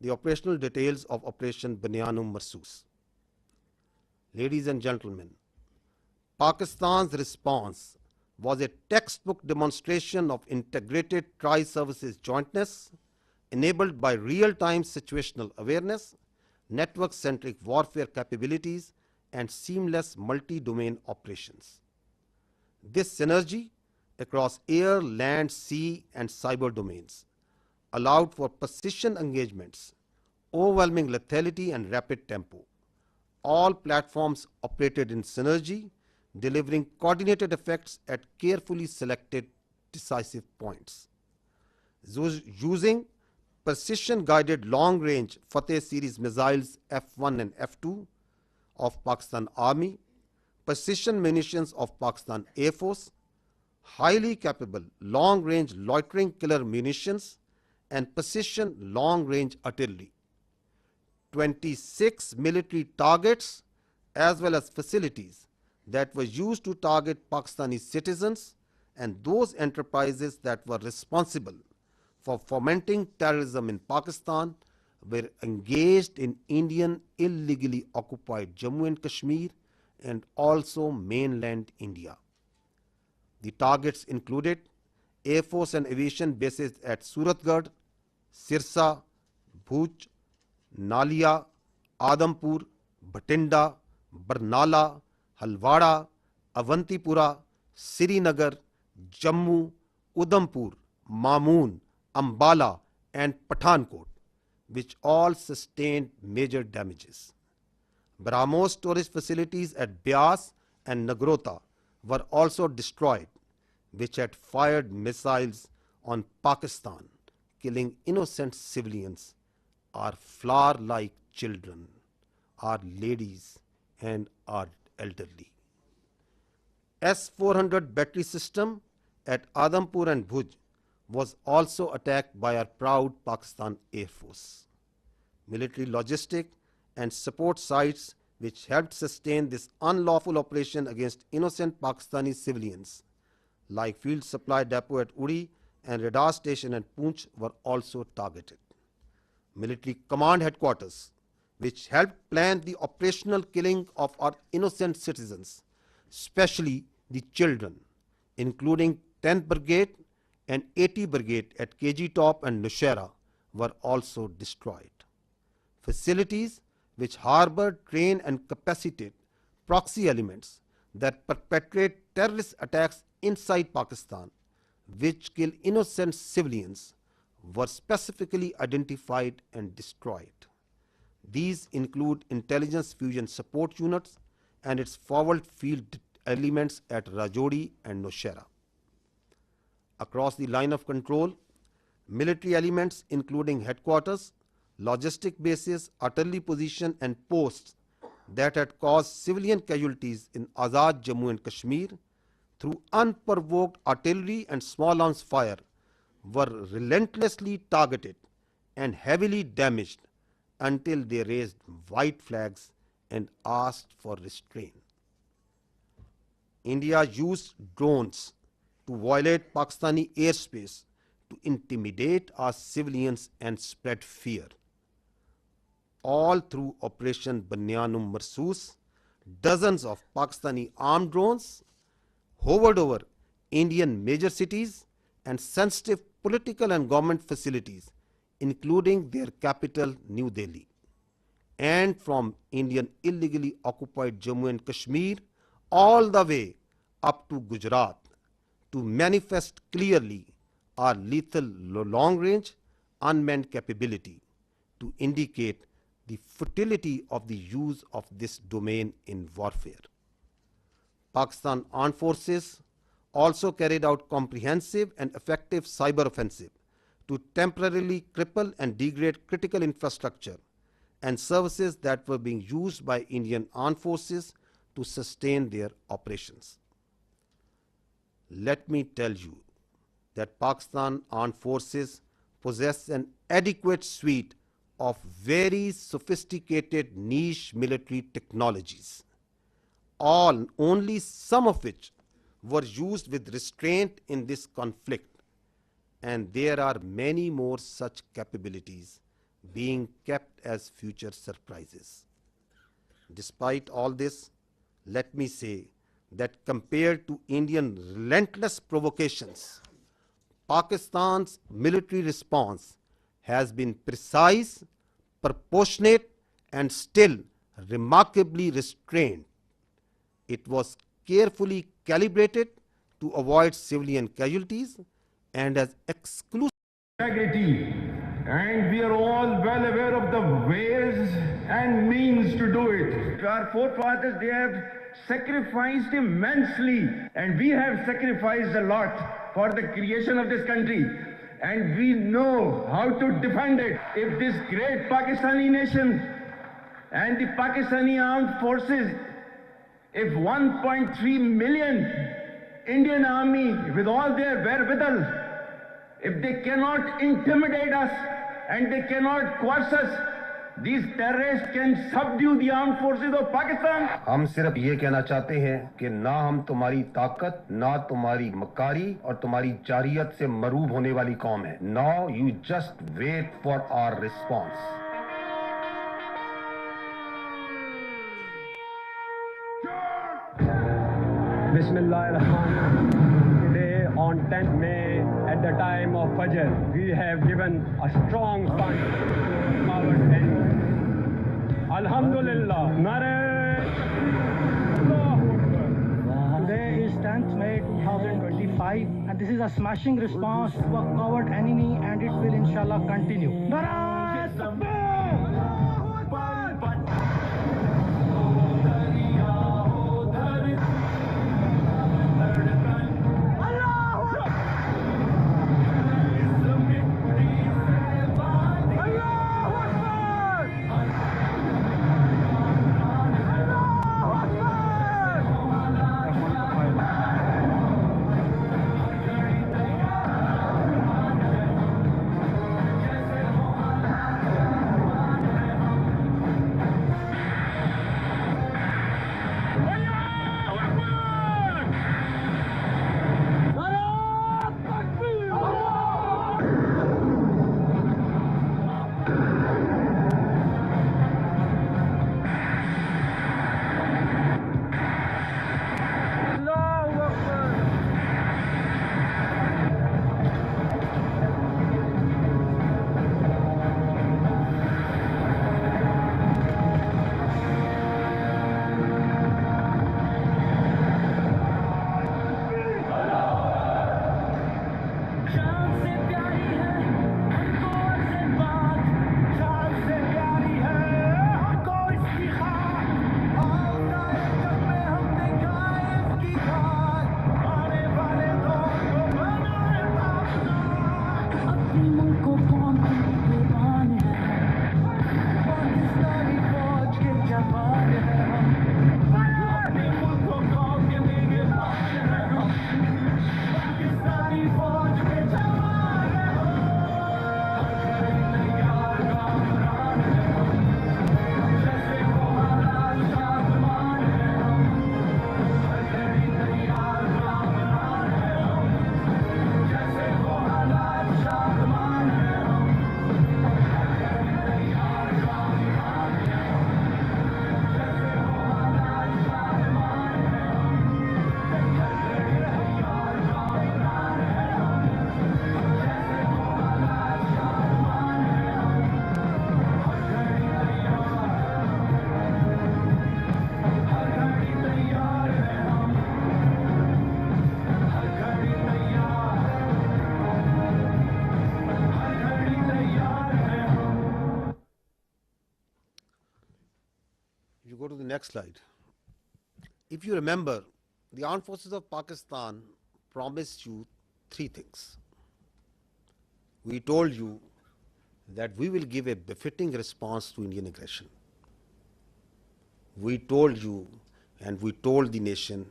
the operational details of Operation Bunyan Marsoos. Ladies and gentlemen, Pakistan's response was a textbook demonstration of integrated tri-services jointness enabled by real-time situational awareness, network-centric warfare capabilities, and seamless multi-domain operations. This synergy across air, land, sea, and cyber domains allowed for precision engagements, overwhelming lethality, and rapid tempo. All platforms operated in synergy, delivering coordinated effects at carefully selected decisive points. Using precision-guided long-range Fateh series missiles F-1 and F-2 of Pakistan Army, precision munitions of Pakistan Air Force, highly capable long-range loitering killer munitions, and precision long-range artillery. 26 military targets as well as facilities that were used to target Pakistani citizens and those enterprises that were responsible for fomenting terrorism in Pakistan were engaged in Indian illegally occupied Jammu and Kashmir and also mainland India. The targets included Air Force and aviation bases at Suratgarh, Sirsa, Bhuj, Nalia, Adampur, Bhatinda, Barnala, Halwara, Avantipura, Srinagar, Jammu, Udhampur, Mamoon, Ambala, and Pathankot, which all sustained major damages. BrahMos storage facilities at Beas and Nagrota were also destroyed, which had fired missiles on Pakistan, killing innocent civilians, our flower-like children, our ladies, and our elderly. S-400 battery system at Adampur and Bhuj was also attacked by our proud Pakistan Air Force. Military logistic and support sites which helped sustain this unlawful operation against innocent Pakistani civilians, like Field Supply Depot at Uri and radar station at Poonch, were also targeted. Military command headquarters, which helped plan the operational killing of our innocent citizens, especially the children, including 10th Brigade and 80 Brigade at KG Top and Nushaira, were also destroyed. Facilities which harbor, train, and capacitate proxy elements that perpetrate terrorist attacks inside Pakistan, which kill innocent civilians, were specifically identified and destroyed. These include intelligence fusion support units and its forward field elements at Rajouri and Nowshera. Across the line of control, military elements including headquarters, logistic bases, artillery position, and posts that had caused civilian casualties in Azad Jammu and Kashmir through unprovoked artillery and small arms fire were relentlessly targeted and heavily damaged until they raised white flags and asked for restraint. India used drones to violate Pakistani airspace to intimidate our civilians and spread fear. All through Operation Bunyan Marsoos, dozens of Pakistani armed drones hovered over Indian major cities and sensitive political and government facilities, including their capital, New Delhi. And from Indian illegally occupied Jammu and Kashmir all the way up to Gujarat, to manifest clearly our lethal long-range unmanned capability, to indicate the futility of the use of this domain in warfare. Pakistan Armed Forces also carried out comprehensive and effective cyber offensive to temporarily cripple and degrade critical infrastructure and services that were being used by Indian Armed Forces to sustain their operations. Let me tell you that Pakistan Armed Forces possess an adequate suite of very sophisticated niche military technologies, only some of which were used with restraint in this conflict, and there are many more such capabilities being kept as future surprises. Despite all this, let me say that compared to Indian relentless provocations, Pakistan's military response has been precise, proportionate, and still remarkably restrained. It was carefully calibrated to avoid civilian casualties and has exclusively integrity, and we are all well aware of the ways and means to do it. Our forefathers, they have sacrificed immensely, and we have sacrificed a lot for the creation of this country, and we know how to defend it. If this great Pakistani nation and the Pakistani armed forces, if 1.3 million Indian army with all their wherewithal, if they cannot intimidate us and they cannot coerce us, these terrorists can subdue the armed forces of Pakistan. हम सिर्फ ये कहना चाहते हैं कि ना हम तुम्हारी ताकत, ना तुम्हारी मकारी और तुम्हारी जारियत से मरूब होने वाली कौम है. Now you just wait for our response. Bismillahirrahmanirrahim. Today on 10th May, at the time of Fajr, we have given a strong punch to our enemy. Alhamdulillah. Today is 10th May 2025 and this is a smashing response to a coward enemy and it will inshallah continue. You go to the next slide. If you remember, the armed forces of Pakistan promised you three things. We told you that we will give a befitting response to Indian aggression. We told you and we told the nation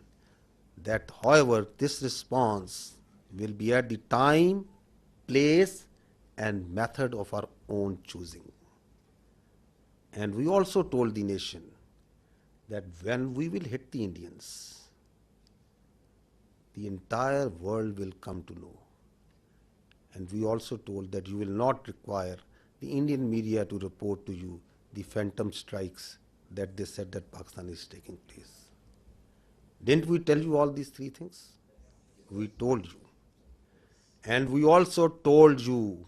that, however, this response will be at the time, place, and method of our own choosing. And we also told the nation that when we will hit the Indians, the entire world will come to know. And we also told that you will not require the Indian media to report to you the phantom strikes that they said that Pakistan is taking place. Didn't we tell you all these three things? We told you. And we also told you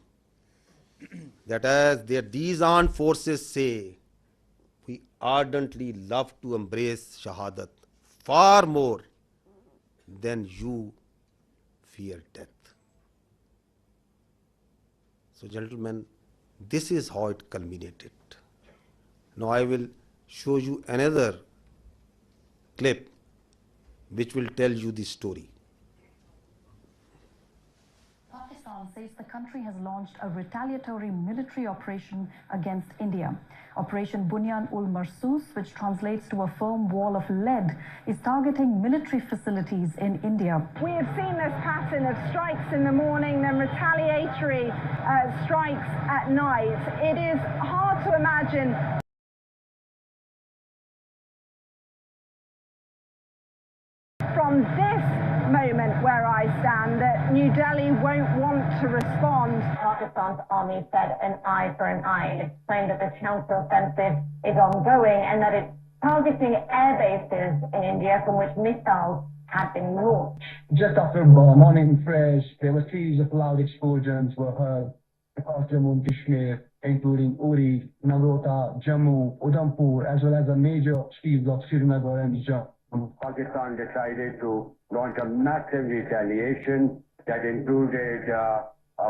that as these armed forces say, we ardently love to embrace Shahadat far more than you fear death. So gentlemen, this is how it culminated. Now I will show you another clip which will tell you the story. Pakistan says the country has launched a retaliatory military operation against India. Operation Bunyan Marsoos, which translates to a firm wall of lead, is targeting military facilities in India. We have seen this pattern of strikes in the morning, then retaliatory strikes at night. It is hard to imagine from this moment where I stand that New Delhi won't want to respond. Pakistan's army said an eye for an eye. It claimed that the counter-offensive is ongoing and that it's targeting air bases in India from which missiles had been launched. Just after morning fresh, there were series of loud explosions were heard across Jammu and Kashmir, including Uri, Nagrota, Jammu, Udhampur, as well as a major cities of Srinagar and Jammu. Pakistan decided to launch a massive retaliation that included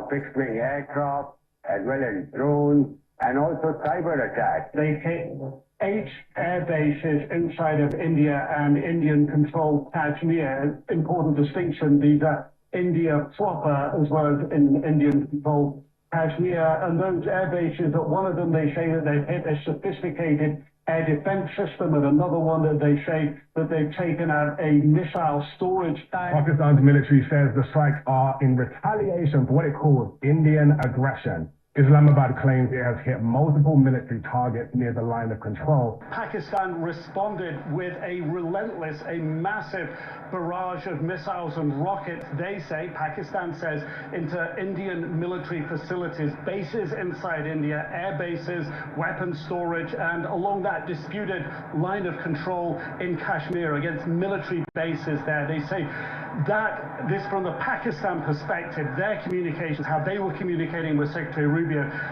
fixed-wing aircraft as well as drones and also cyber attacks. They hit 8 air bases inside of India and Indian-controlled Kashmir. Important distinction, these are India proper as well as in Indian-controlled Kashmir. And those air bases, that one of them they say that they've hit a sophisticated air defense system, and another one that they say that they've taken out a missile storage tank. Pakistan's military says the strikes are in retaliation for what it calls Indian aggression. Islamabad claims it has hit multiple military targets near the line of control. Pakistan responded with a relentless, a massive barrage of missiles and rockets, they say, Pakistan says, into Indian military facilities, bases inside India, air bases, weapons storage, and along that disputed line of control in Kashmir against military bases there. They say that this, from the Pakistan perspective, their communications, how they were communicating with Secretary Rubio,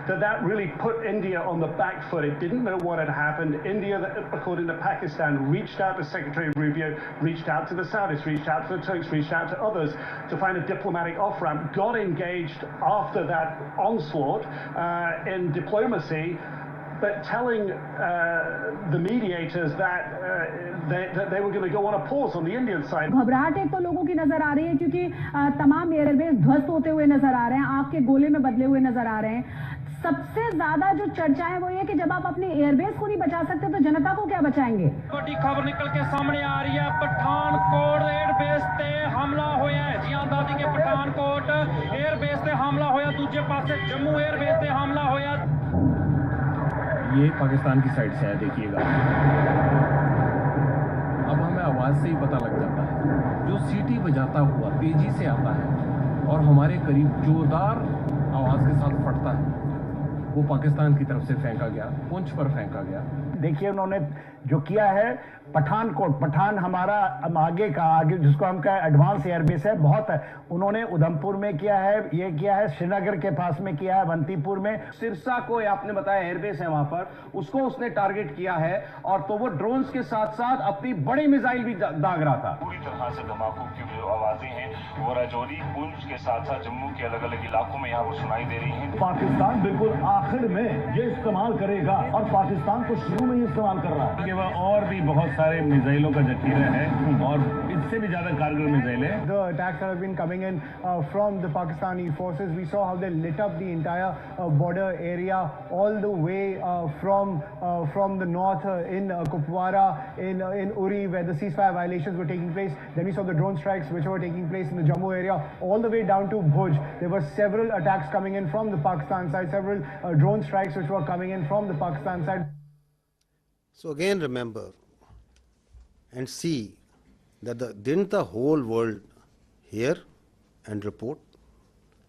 that really put India on the back foot. It didn't know what had happened. India, according to Pakistan, reached out to Secretary Rubio, reached out to the Saudis, reached out to the Turks, reached out to others to find a diplomatic off-ramp, got engaged after that onslaught in diplomacy, but telling the mediators that they were going to go on a pause on the Indian side. घबराहट एक तो लोगों की नजर आ रही है क्योंकि तमाम एयरबेस ध्वस्त होते हुए नजर आ रहे हैं, आग के गोले में बदले हुए नजर आ रहे हैं। सबसे ज्यादा जो चर्चा है वो ये कि जब आप अपनी एयरबेस को नहीं बचा सकते तो जनता को क्या बचाएंगे। बड़ी खबर निकल के सामने आ रही है, पठानकोट एयरबेस ते हमला होया है। जी हां दादी के पठानकोट एयरबेस ते हमला होया, दूसरे पासे जम्मू एयरबेस ते हमला होया। ये पाकिस्तान की साइड से है, देखिएगा। अब हमें आवाज़ से ही पता लग जाता है, जो सीटी बजाता हुआ तेजी से आता है और हमारे करीब जोरदार आवाज़ के साथ फटता है, वो पाकिस्तान की तरफ से फेंका गया, पुंछ पर फेंका गया। देखिए उन्होंने जो किया है पठानकोट, पठान हमारा आगे जिसको हम कहें एडवांस एयरबेस है, बहुत है। उन्होंने उधमपुर में किया है, ये किया है श्रीनगर के पास में किया है, अवंतीपुर में। सिरसा को आपने बताया एयरबेस है वहां पर, उसको उसने टारगेट किया है और तो वो ड्रोन्स के साथ साथ अपनी बड़ी मिसाइल भी दाग रहा था। पूरी तरह से धमाकों की जो आवाजें हैं वो राजौरी, पुंछ के साथ साथ जम्मू के अलग अलग इलाकों में यहाँ पर सुनाई दे रही हैं। पाकिस्तान बिल्कुल आखिर में ये इस्तेमाल करेगा और पाकिस्तान को शुरू में ही इस्तेमाल कर रहा है। वह और भी बहुत सारे मिसाइलों का जखीरा है और इससे भी ज्यादा कारगर मिसाइल है। The attacks that have been coming in from the Pakistani forces, we saw how they lit up the entire border area all the way from the north in Kupwara, in Uri, where the ceasefire violations were taking place. Then we saw the drone strikes which were taking place in the Jammu area, all the way down to Bhuj. There were several attacks coming in from the Pakistan side, several drone strikes which were coming in from the Pakistan side. So again remember and see that didn't the whole world hear and report?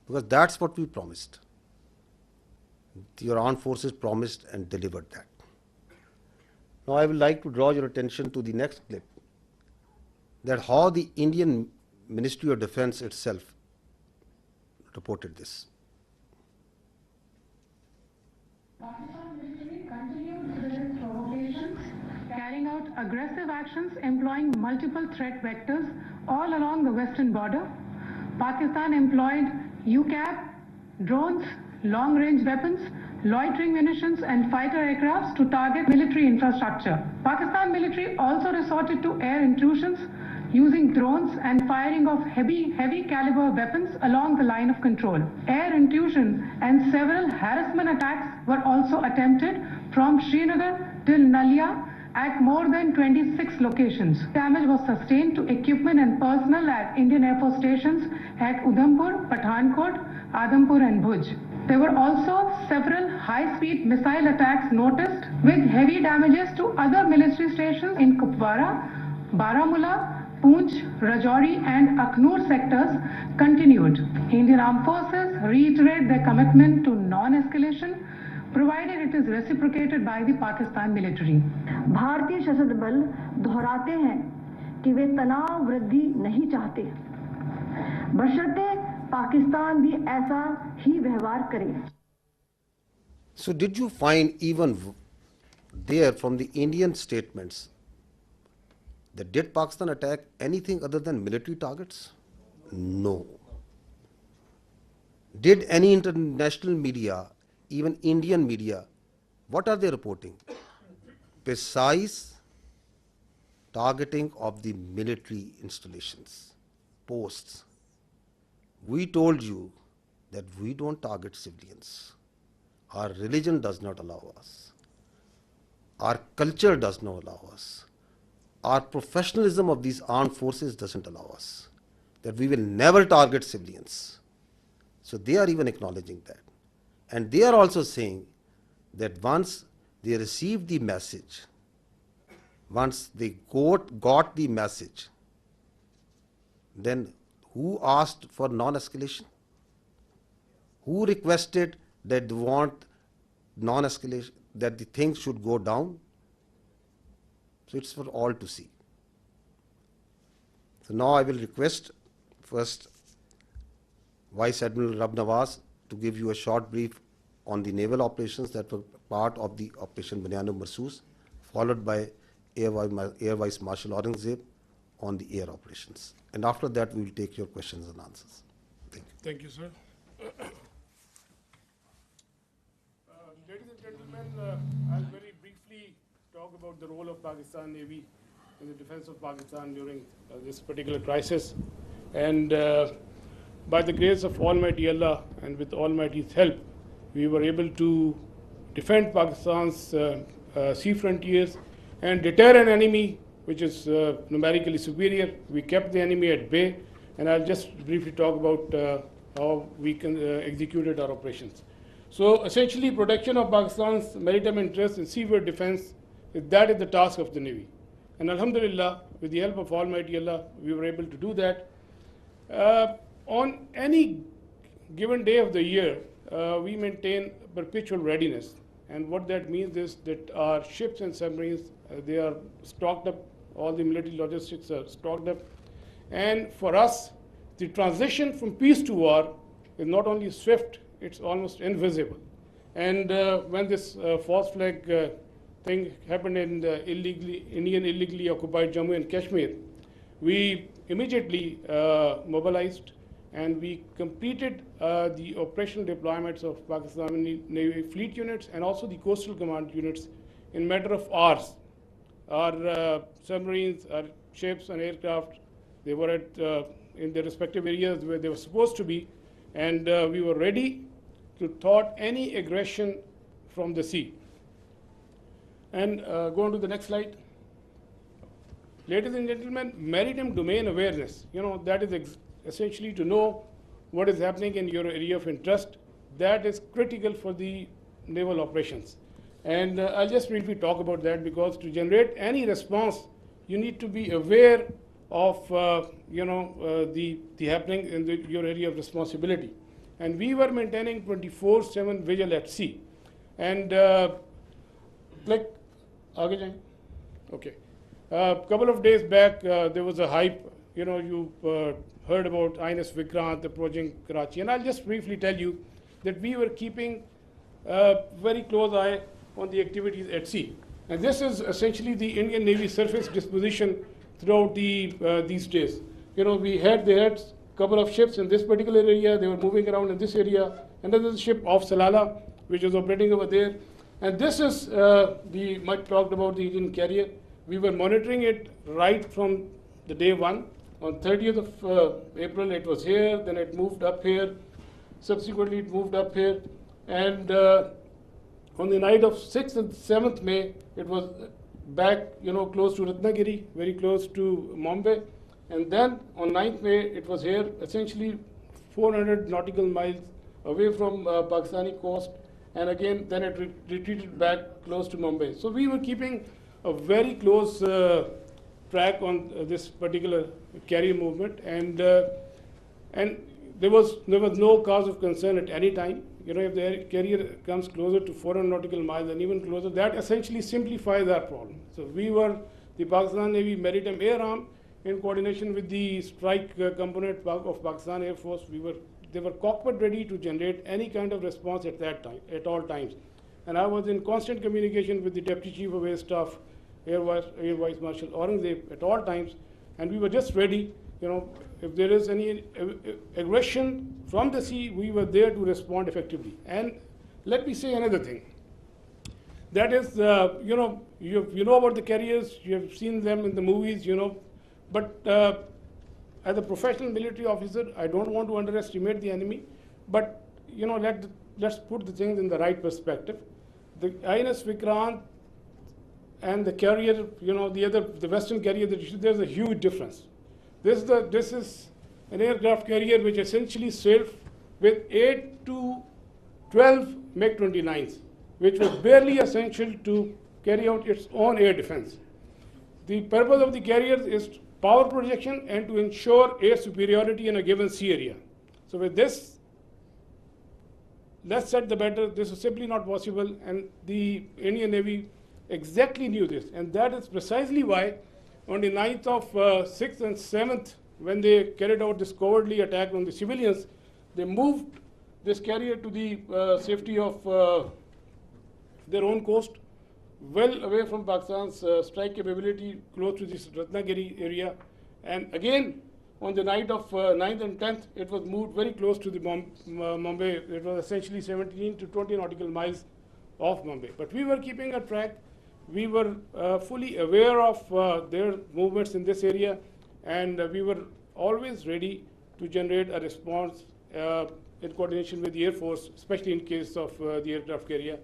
Because that's what we promised. Your armed forces promised and delivered that. Now I would like to draw your attention to the next clip, that how the Indian Ministry of Defense itself reported this. Pakistan military continued with its provocations, carrying out aggressive actions employing multiple threat vectors all along the western border. Pakistan employed UCAV, drones, long-range weapons, loitering munitions and fighter aircrafts to target military infrastructure. Pakistan military also resorted to air intrusions using drones and firing of heavy caliber weapons along the line of control. Air intrusion and several harassment attacks were also attempted from Srinagar till Nalia at more than 26 locations. Damage was sustained to equipment and personnel at Indian Air Force stations at Udhampur, Pathankot, Adampur and Bhuj. There were also several high-speed missile attacks noticed with heavy damages to other military stations in Kupwara, Baramulla, Poonch, Rajouri and Akhnur sectors continued. Indian Armed Forces reiterate their commitment to non-escalation, provided it is reciprocated by the Pakistan military. भारतीय सशस्त्र बल दोहराते हैं कि वे तनाव वृद्धि नहीं चाहते, बशर्ते पाकिस्तान भी ऐसा ही व्यवहार करे. So did you find even there from the Indian statements that did Pakistan attack anything other than military targets? No. Did any international media, even Indian media, what are they reporting? Precise targeting of the military installations, posts. We told you that we don't target civilians. Our religion does not allow us. Our culture does not allow us. Our professionalism of these armed forces doesn't allow us. That we will never target civilians. So they are even acknowledging that. And they are also saying that once they received the message, once they got the message, then who asked for non-escalation? Who requested that they want non-escalation, that the things should go down? So it's for all to see. So now I will request first Vice Admiral Rab Nawaz to give you a short brief on the naval operations that were part of the Operation Bunyan Marsoos, followed by Air Vice Marshal Aurangzeb on the air operations. And after that, we will take your questions and answers. Thank you. Thank you, sir. Ladies and gentlemen, I'll very briefly talk about the role of Pakistan Navy in the defense of Pakistan during this particular crisis. And by the grace of Almighty Allah and with Almighty's help, we were able to defend Pakistan's sea frontiers and deter an enemy which is numerically superior. We kept the enemy at bay, and I'll just briefly talk about how we executed our operations. So essentially, protection of Pakistan's maritime interests and seaboard defense, that is the task of the Navy. And Alhamdulillah, with the help of Almighty Allah, we were able to do that. On any given day of the year, we maintain perpetual readiness. And what that means is that our ships and submarines, they are stocked up, all the military logistics are stocked up. And for us, the transition from peace to war is not only swift, it's almost invisible. And when this false flag thing happened in the Indian illegally occupied Jammu and Kashmir, we immediately mobilized and we completed the operational deployments of Pakistani Navy fleet units and also the coastal command units in matter of hours. Our submarines, our ships and aircraft, they were at in their respective areas where they were supposed to be, and we were ready to thwart any aggression from the sea. And go on to the next slide. Ladies and gentlemen, maritime domain awareness, that is essentially to know what is happening in your area of interest. That is critical for the naval operations. And I'll just briefly talk about that, because to generate any response, you need to be aware of the happening in your area of responsibility. and we were maintaining 24/7 vigil at sea. And like, aage jaye? Okay. A couple of days back, there was a hype. You know, you heard about INS Vikrant approaching Karachi, and I'll just briefly tell you that we were keeping a very close eye on the activities at sea. And this is essentially the Indian Navy surface disposition throughout these days. You know, they had a couple of ships in this particular area. They were moving around in this area. Another ship off Salalah, which was operating over there. And this is the much talked about the Indian carrier. We were monitoring it right from the day one. On 30th of April, it was here. Then it moved up here. Subsequently, it moved up here. And on the night of 6th and 7th May, it was back, you know, close to Ratnagiri, very close to Mumbai. And then on 9th May, it was here, essentially 400 nautical miles away from Pakistani coast. And again, then it retreated back close to Mumbai. So we were keeping a very close track on this particular carrier movement. And there was no cause of concern at any time. You know, if the carrier comes closer to 400 nautical miles and even closer, that essentially simplifies our problem. So we were, the Pakistan Navy Maritime Air Arm, in coordination with the strike component of Pakistan Air Force, they were cockpit ready to generate any kind of response at that time, at all times. And I was in constant communication with the Deputy Chief of Air Staff, Air Vice Marshal Aurangzeb at all times, and we were just ready. You know, if there is any aggression from the sea, we were there to respond effectively. And let me say another thing. That is, you know about the carriers, you have seen them in the movies, you know, but as a professional military officer, I don't want to underestimate the enemy, but, you know, let's put the things in the right perspective. The INS Vikrant and the carrier, you know, the Western carrier, there's a huge difference. This is an aircraft carrier which essentially sailed with 8 to 12 MiG-29s, which was barely essential to carry out its own air defense. The purpose of the carrier is power projection and to ensure air superiority in a given sea area. So with this, less said the better. This is simply not possible, and the Indian Navy exactly knew this, and that is precisely why on the 9th of 6th and 7th, when they carried out this cowardly attack on the civilians, they moved this carrier to the safety of their own coast, well away from Pakistan's strike capability, close to this Ratnagiri area. And again, on the night of 9th and 10th, it was moved very close to the Mumbai. It was essentially 17 to 20 nautical miles off Mumbai. But we were keeping a track. We were fully aware of their movements in this area, and we were always ready to generate a response in coordination with the Air Force, especially in case of the aircraft carrier.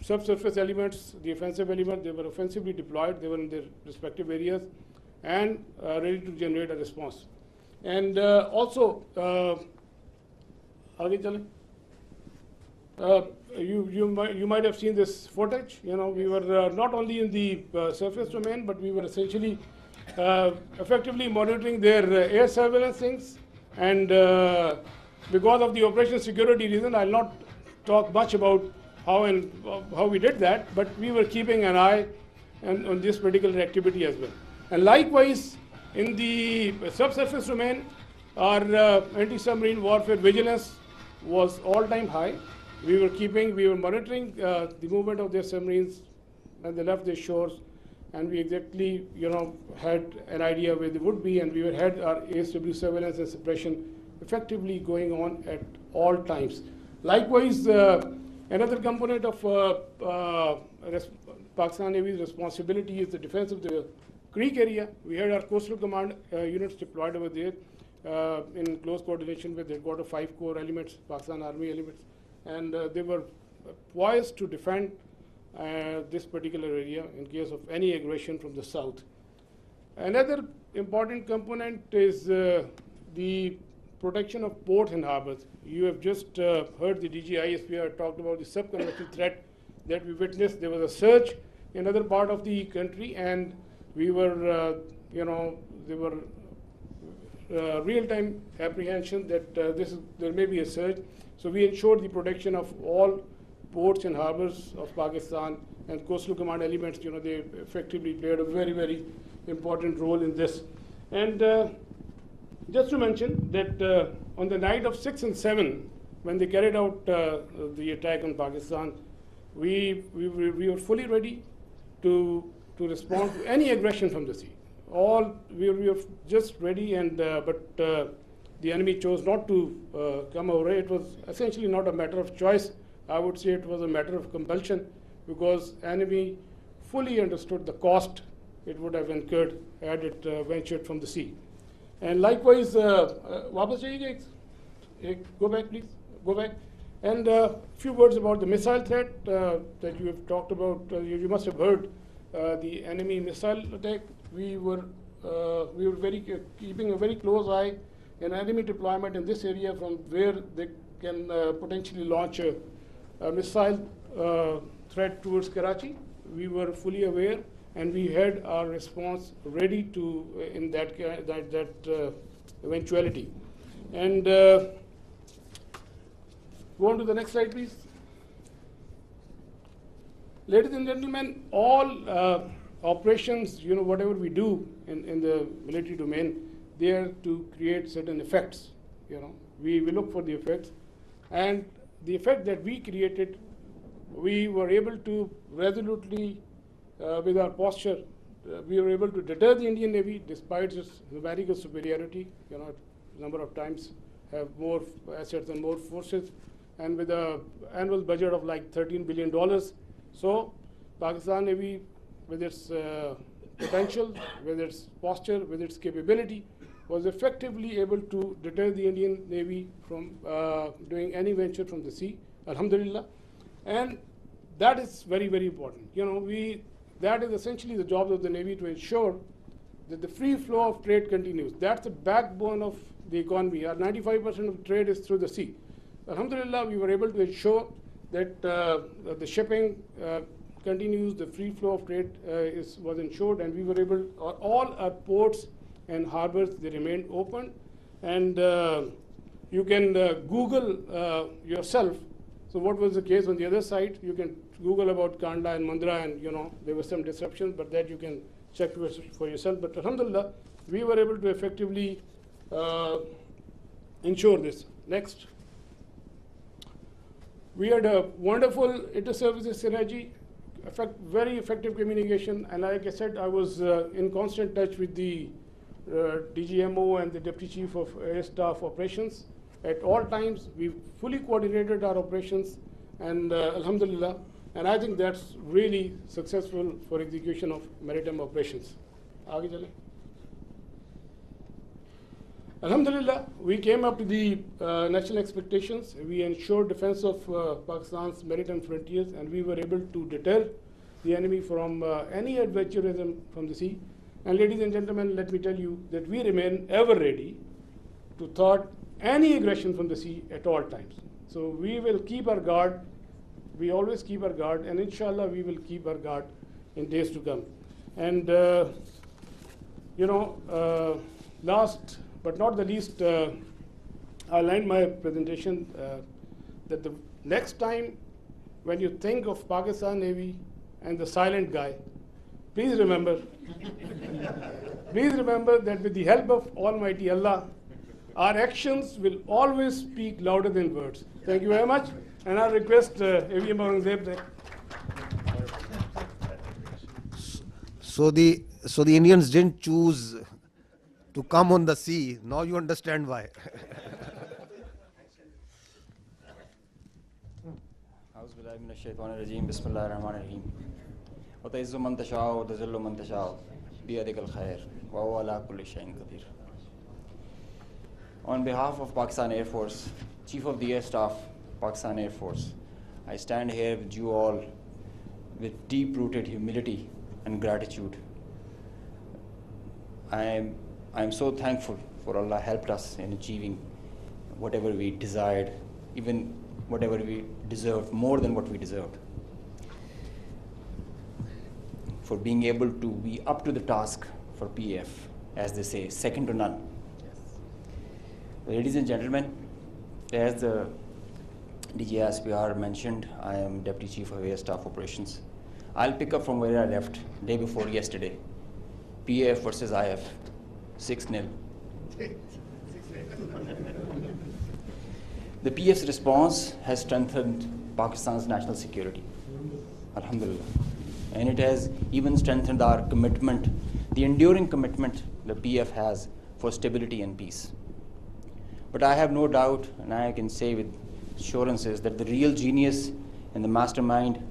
Subsurface elements, the offensive element, they were offensively deployed. They were in their respective areas and ready to generate a response. And also, you might have seen this footage. You know, we were not only in the surface domain, but we were essentially effectively monitoring their air surveillance things. And because of the operation security reason, I'll not talk much about how we did that, but we were keeping an eye on this particular activity as well. And likewise, in the subsurface domain, our anti-submarine warfare vigilance was all-time high. We were monitoring the movement of their submarines when they left their shores, and we exactly, you know, had an idea where they would be, and we had our ASW surveillance and suppression effectively going on at all times. Likewise, another component of Pakistan Navy's responsibility is the defense of the Creek area. We had our coastal command units deployed over there in close coordination with headquarters 5 Corps elements, Pakistan Army elements, and they were poised to defend this particular area in case of any aggression from the south. Another important component is the protection of ports and harbors. You have just heard the DG-ISPR talked about the subconventional threat that we witnessed. There was a surge in other part of the country, and we were, you know, there were real-time apprehension that there may be a surge. So we ensured the protection of all ports and harbors of Pakistan, and coastal command elements, they effectively played a very, very important role in this. And just to mention that on the night of 6 and 7, when they carried out the attack on Pakistan, we were fully ready to respond to any aggression from the sea. We were just ready, and but the enemy chose not to come over. It was essentially not a matter of choice. I would say it was a matter of compulsion, because enemy fully understood the cost it would have incurred had it ventured from the sea. And likewise, वापस जाइएगा, go back please, go back. And a few words about the missile threat that you have talked about. You must have heard the enemy missile attack. We were keeping a very close eye on enemy deployment in this area, from where they can potentially launch a missile threat towards Karachi. We were fully aware, and we had our response ready to in that eventuality. And go on to the next slide, please. Ladies and gentlemen, all operations, whatever we do in the military domain, they are to create certain effects. We look for the effects, and the effect that we created, we were able to resolutely, with our posture, we were able to deter the Indian Navy despite its numerical superiority. A number of times have more assets and more forces, and with an annual budget of like $13 billion. So Pakistan Navy, with its potential, with its posture, with its capability, was effectively able to deter the Indian Navy from doing any venture from the sea, alhamdulillah. And that is very, very important. That is essentially the job of the Navy, to ensure that the free flow of trade continues. That's the backbone of the economy. Our 95% of trade is through the sea. Alhamdulillah, we were able to ensure that the shipping continues, the free flow of trade was ensured, and we were able, all our ports and harbors, they remained open. And you can Google yourself. So what was the case on the other side? You can Google about Kanda and Mandra, and there was some disruption, but that you can check for yourself. But alhamdulillah, we were able to effectively ensure this. Next. We had a wonderful inter-services synergy, very effective communication, and like I said, I was in constant touch with the DGMO and the Deputy Chief of Air Staff Operations. At all times, we fully coordinated our operations, and alhamdulillah, and I think that's really successful for execution of maritime operations. Aage chale. Alhamdulillah, we came up to the national expectations. We ensured defense of Pakistan's maritime frontiers, and we were able to deter the enemy from any adventurism from the sea. And ladies and gentlemen, let me tell you that we remain ever ready to thwart any aggression from the sea at all times. So we will keep our guard. We always keep our guard, and inshallah we will keep our guard in days to come. And last but not the least, I'll end my presentation that the next time when you think of Pakistan Navy and the silent guy, please remember that with the help of Almighty Allah, our actions will always speak louder than words. Thank you very much, and I request AVM Aurangzeb. So the Indians didn't choose to come on the sea. Now you understand why. On behalf of Pakistan Air Force, Chief of the Air Staff, Pakistan Air Force, I stand here with you all with deep-rooted humility and gratitude. I am so thankful for Allah helped us in achieving whatever we desired, even whatever we deserved, more than what we deserved. For being able to be up to the task for PF, as they say, second to none. Ladies and gentlemen, as the DG-ISPR mentioned, I am Deputy Chief of Air Staff Operations. I'll pick up from where I left day before yesterday. PAF versus IF, 6-0. The PF's response has strengthened Pakistan's national security, alhamdulillah. And it has even strengthened our commitment, the enduring commitment the PF has for stability and peace. But I have no doubt, and I can say with assurances, that the real genius and the mastermind,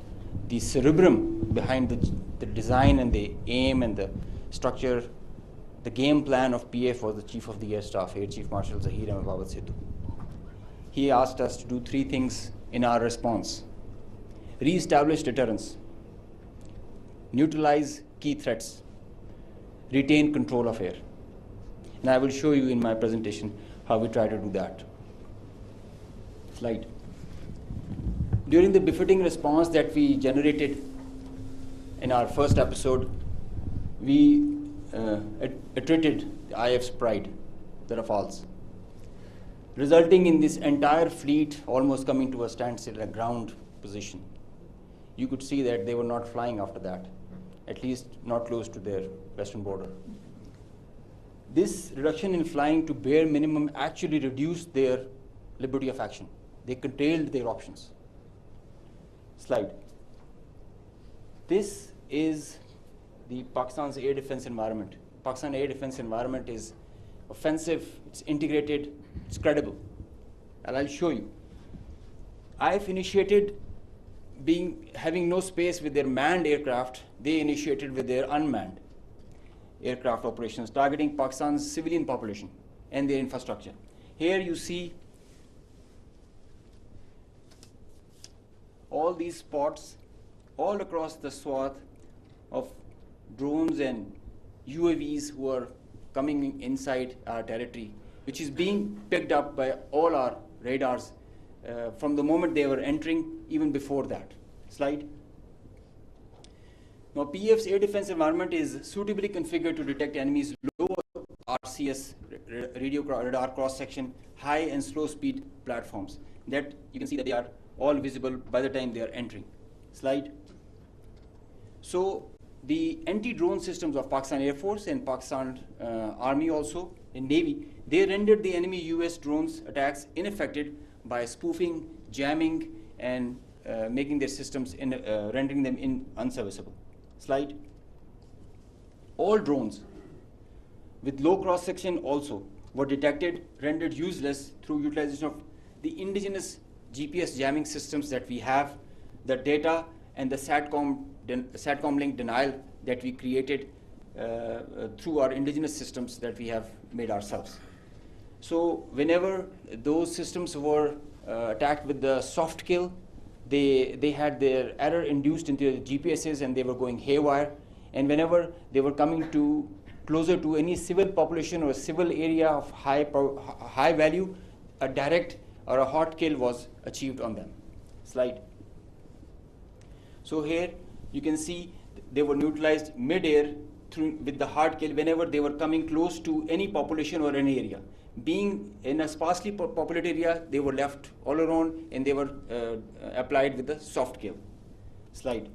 the cerebrum behind the design and the aim and the structure, the game plan of PF was the Chief of the Air Staff, Air Chief Marshal Zahir Ahmed Sharif. He asked us to do 3 things in our response: re-establish deterrence, neutralize key threats, retain control of air. And I will show you in my presentation how we try to do that. Slide. During the befitting response that we generated in our first episode, we attrited the IF's pride, the Rafales, resulting in this entire fleet almost coming to a standstill, a ground position. You could see that they were not flying after that, at least not close to their western border. This reduction in flying to bare minimum actually reduced their liberty of action. They curtailed their options. Slide. This is the Pakistan's air defense environment. Pakistan air defense environment is offensive, it's integrated, it's credible. And I'll show you. IF initiated having no space with their manned aircraft. They initiated with their unmanned aircraft operations, targeting Pakistan's civilian population and their infrastructure. Here you see all these spots all across the swath of drones and UAVs who are coming inside our territory, which is being picked up by all our radars from the moment they were entering, even before that. Slide. Now, PF's air defense environment is suitably configured to detect enemies' low RCS radio radar cross-section, high and slow speed platforms. That you can see that they are all visible by the time they are entering. Slide. So the anti-drone systems of Pakistan Air Force and Pakistan Army also, and Navy, they rendered the enemy US drones attacks ineffective by spoofing, jamming, and making their systems, rendering them unserviceable. Slide. All drones with low cross-section also were detected, rendered useless through utilization of the indigenous GPS jamming systems that we have, the data and the SATCOM link denial that we created through our indigenous systems that we have made ourselves. So whenever those systems were attacked with the soft kill, they had their error induced into the GPSs and they were going haywire. And whenever they were coming closer to any civil population or civil area of high value, a direct or a hot kill was achieved on them. Slide. So here you can see they were neutralized mid-air with the hard kill whenever they were coming close to any population or any area. Being in a sparsely populated area, they were left all alone and they were applied with the soft kill. Slide.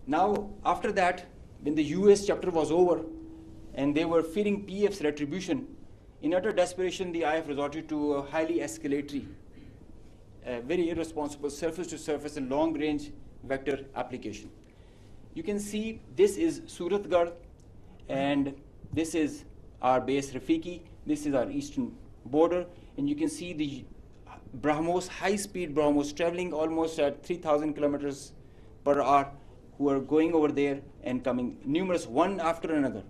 Now, after that, when the US chapter was over and they were fearing PF's retribution, in utter desperation, the IF resorted to a highly escalatory, very irresponsible surface-to-surface and long-range vector application. You can see this is Suratgarh and this is our base Rafiki. This is our eastern border, and you can see the BrahMos, high-speed BrahMos, traveling almost at 3,000 kilometers per hour, who are going over there and coming, numerous, one after another.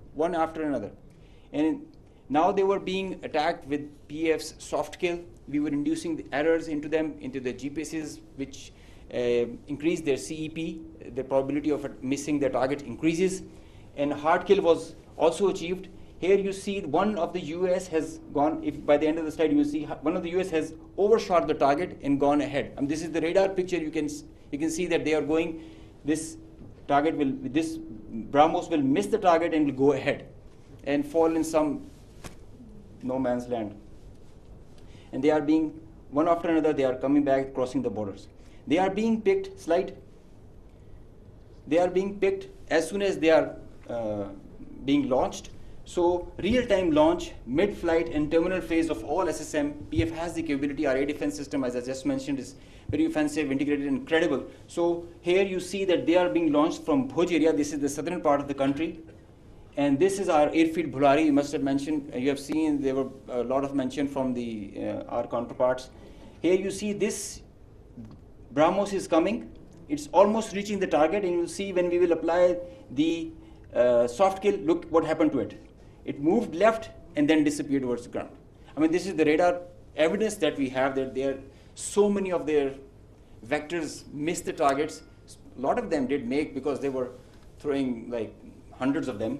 And now they were being attacked with PF's soft kill. We were inducing the errors into them, into the GPSs, which increased their CEP. The probability of missing their target increases. And hard kill was also achieved. Here you see one of the US has gone, if by the end of the slide you see one of the US has overshot the target and gone ahead. And this is the radar picture. You can see that they are going, this BrahMos will miss the target and will go ahead and fall in some no man's land. And they are being, one after another, they are coming back, crossing the borders. They are being picked, slide. They are being picked as soon as they are being launched. So real-time launch, mid-flight and terminal phase of all SSM, PF has the capability. Our air defense system, as I just mentioned, is very offensive, integrated, and credible. So here you see that they are being launched from Bhuj area. This is the southern part of the country. And this is our airfield Bhulari. You must have mentioned, you have seen there were a lot of mention from the our counterparts. Here you see this BrahMos is coming. It's almost reaching the target, and you'll see when we will apply the soft kill, look what happened to it. It moved left and then disappeared towards the ground. I mean, this is the radar evidence that we have that there so many of their vectors missed the targets. A lot of them did make because they were throwing like hundreds of them.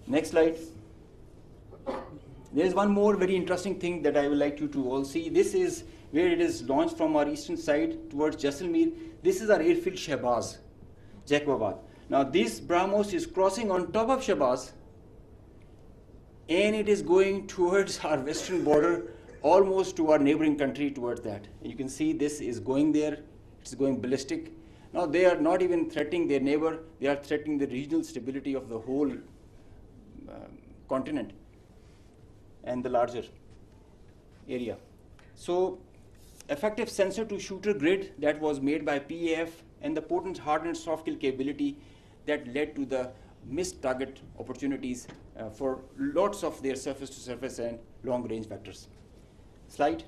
Next slide. There is one more very interesting thing that I would like you to all see. This is where it is launched from our eastern side towards Jaisalmer. This is our airfield Shahbaz, Jacobabad. Now this BrahMos is crossing on top of Shahbaz, and it is going towards our western border, almost to our neighboring country, towards that. You can see this is going there, it's going ballistic. Now they are not even threatening their neighbor, they are threatening the regional stability of the whole continent and the larger area. So effective sensor to shooter grid that was made by PAF and the potent hardened soft kill capability that led to the missed target opportunities for lots of their surface to surface and long range vectors. Slide.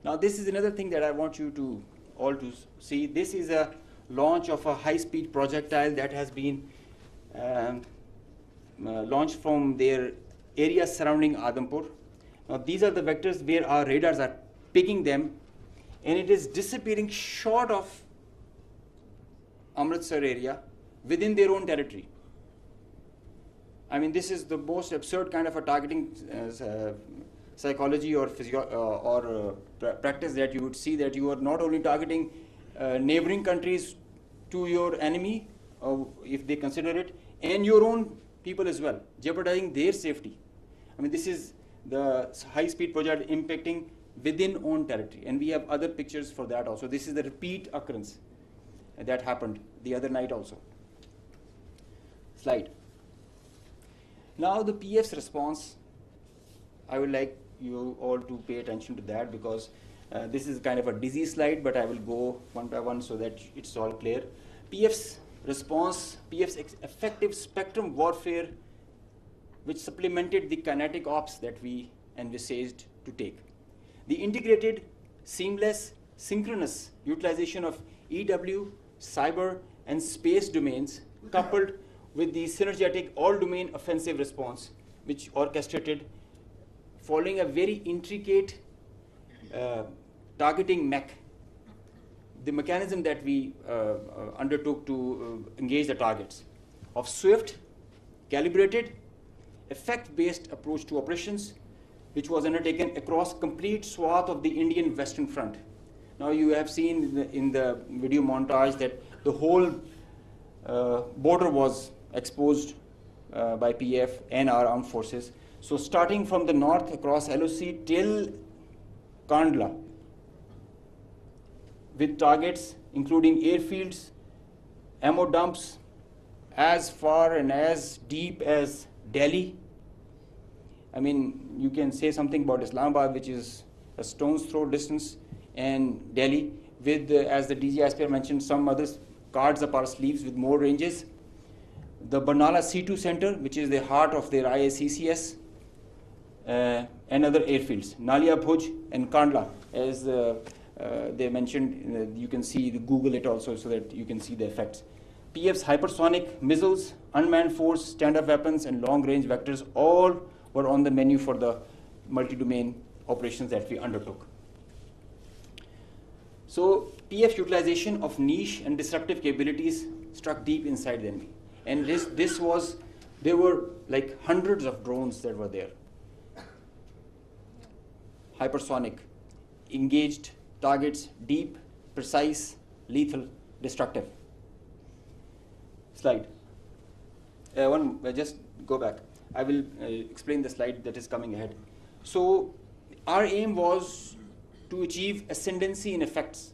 Now this is another thing that I want you to all to see. This is a launch of a high speed projectile that has been launched from their area surrounding Adampur. Now these are the vectors where our radars are picking them, and it is disappearing short of Amritsar area within their own territory. I mean, this is the most absurd kind of a targeting psychology or practice that you would see, that you are not only targeting neighboring countries to your enemy, if they consider it, and your own people as well, jeopardizing their safety. I mean, this is the high-speed project impacting within own territory, and we have other pictures for that also. This is the repeat occurrence that happened the other night also. Slide. Now the PF's response, I would like you all to pay attention to that, because this is kind of a dizzy slide, but I will go one by one so that it's all clear. PF's response, PF's effective spectrum warfare, which supplemented the kinetic ops that we envisaged to take. The integrated, seamless, synchronous utilization of EW, cyber, and space domains, coupled with the synergetic all-domain offensive response, which orchestrated following a very intricate targeting mech, the mechanism that we undertook to engage the targets, of swift, calibrated, effect-based approach to operations, which was undertaken across complete swath of the Indian Western Front. Now you have seen in the video montage that the whole border was exposed by PF and our armed forces. So starting from the north across LOC till Kandla, with targets including airfields, ammo dumps, as far and as deep as Delhi. I mean, you can say something about Islamabad, which is a stone's throw distance, and Delhi, with, as the DG-ISPR mentioned, some other cards up our sleeves with more ranges. The Barnala C2 center, which is the heart of their IACCS, and other airfields, Nalia Bhuj and Kandla, as they mentioned. You can see, Google it also so that you can see the effects. PF's hypersonic missiles, unmanned force, stand-up weapons, and long-range vectors all were on the menu for the multi-domain operations that we undertook. So PF utilization of niche and disruptive capabilities struck deep inside the enemy. And there were like hundreds of drones that were there. Hypersonic, engaged targets, deep, precise, lethal, destructive. Slide. Just go back. I will explain the slide that is coming ahead. So our aim was to achieve ascendancy in effects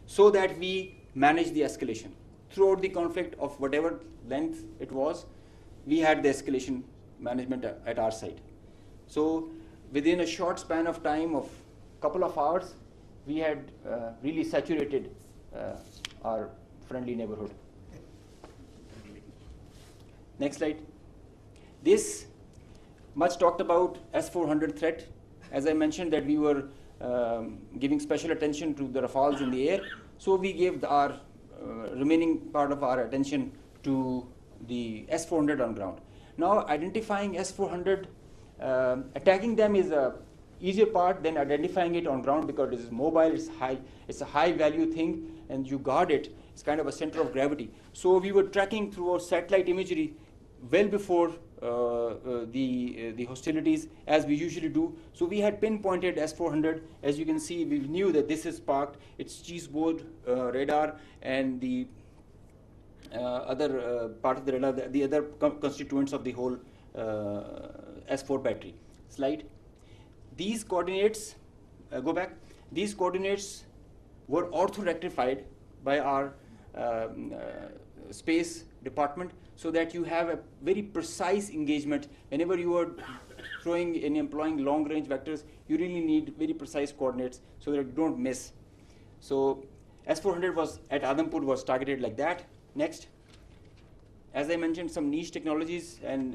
so that we manage the escalation. Throughout the conflict of whatever length it was, we had the escalation management at our side. So within a short span of time of couple of hours, we had really saturated our friendly neighborhood. Next slide. This much talked about S-400 threat. As I mentioned that we were giving special attention to the Rafales in the air, so we gave our remaining part of our attention to the S-400 on ground. Now identifying S-400, attacking them is a easier part than identifying it on ground because it is mobile, it's a high value thing, and you guard it. It's kind of a center of gravity. So we were tracking through our satellite imagery well before the hostilities, as we usually do. So we had pinpointed S-400. As you can see, we knew that this is parked. It's cheeseboard radar, and the other part of the radar, the other constituents of the whole S4 battery. Slide. These coordinates, go back, these coordinates were ortho-rectified by our space department so that you have a very precise engagement. Whenever you are throwing and employing long-range vectors, you really need very precise coordinates so that you don't miss. So S-400 was at Adampur was targeted like that. Next. As I mentioned, some niche technologies and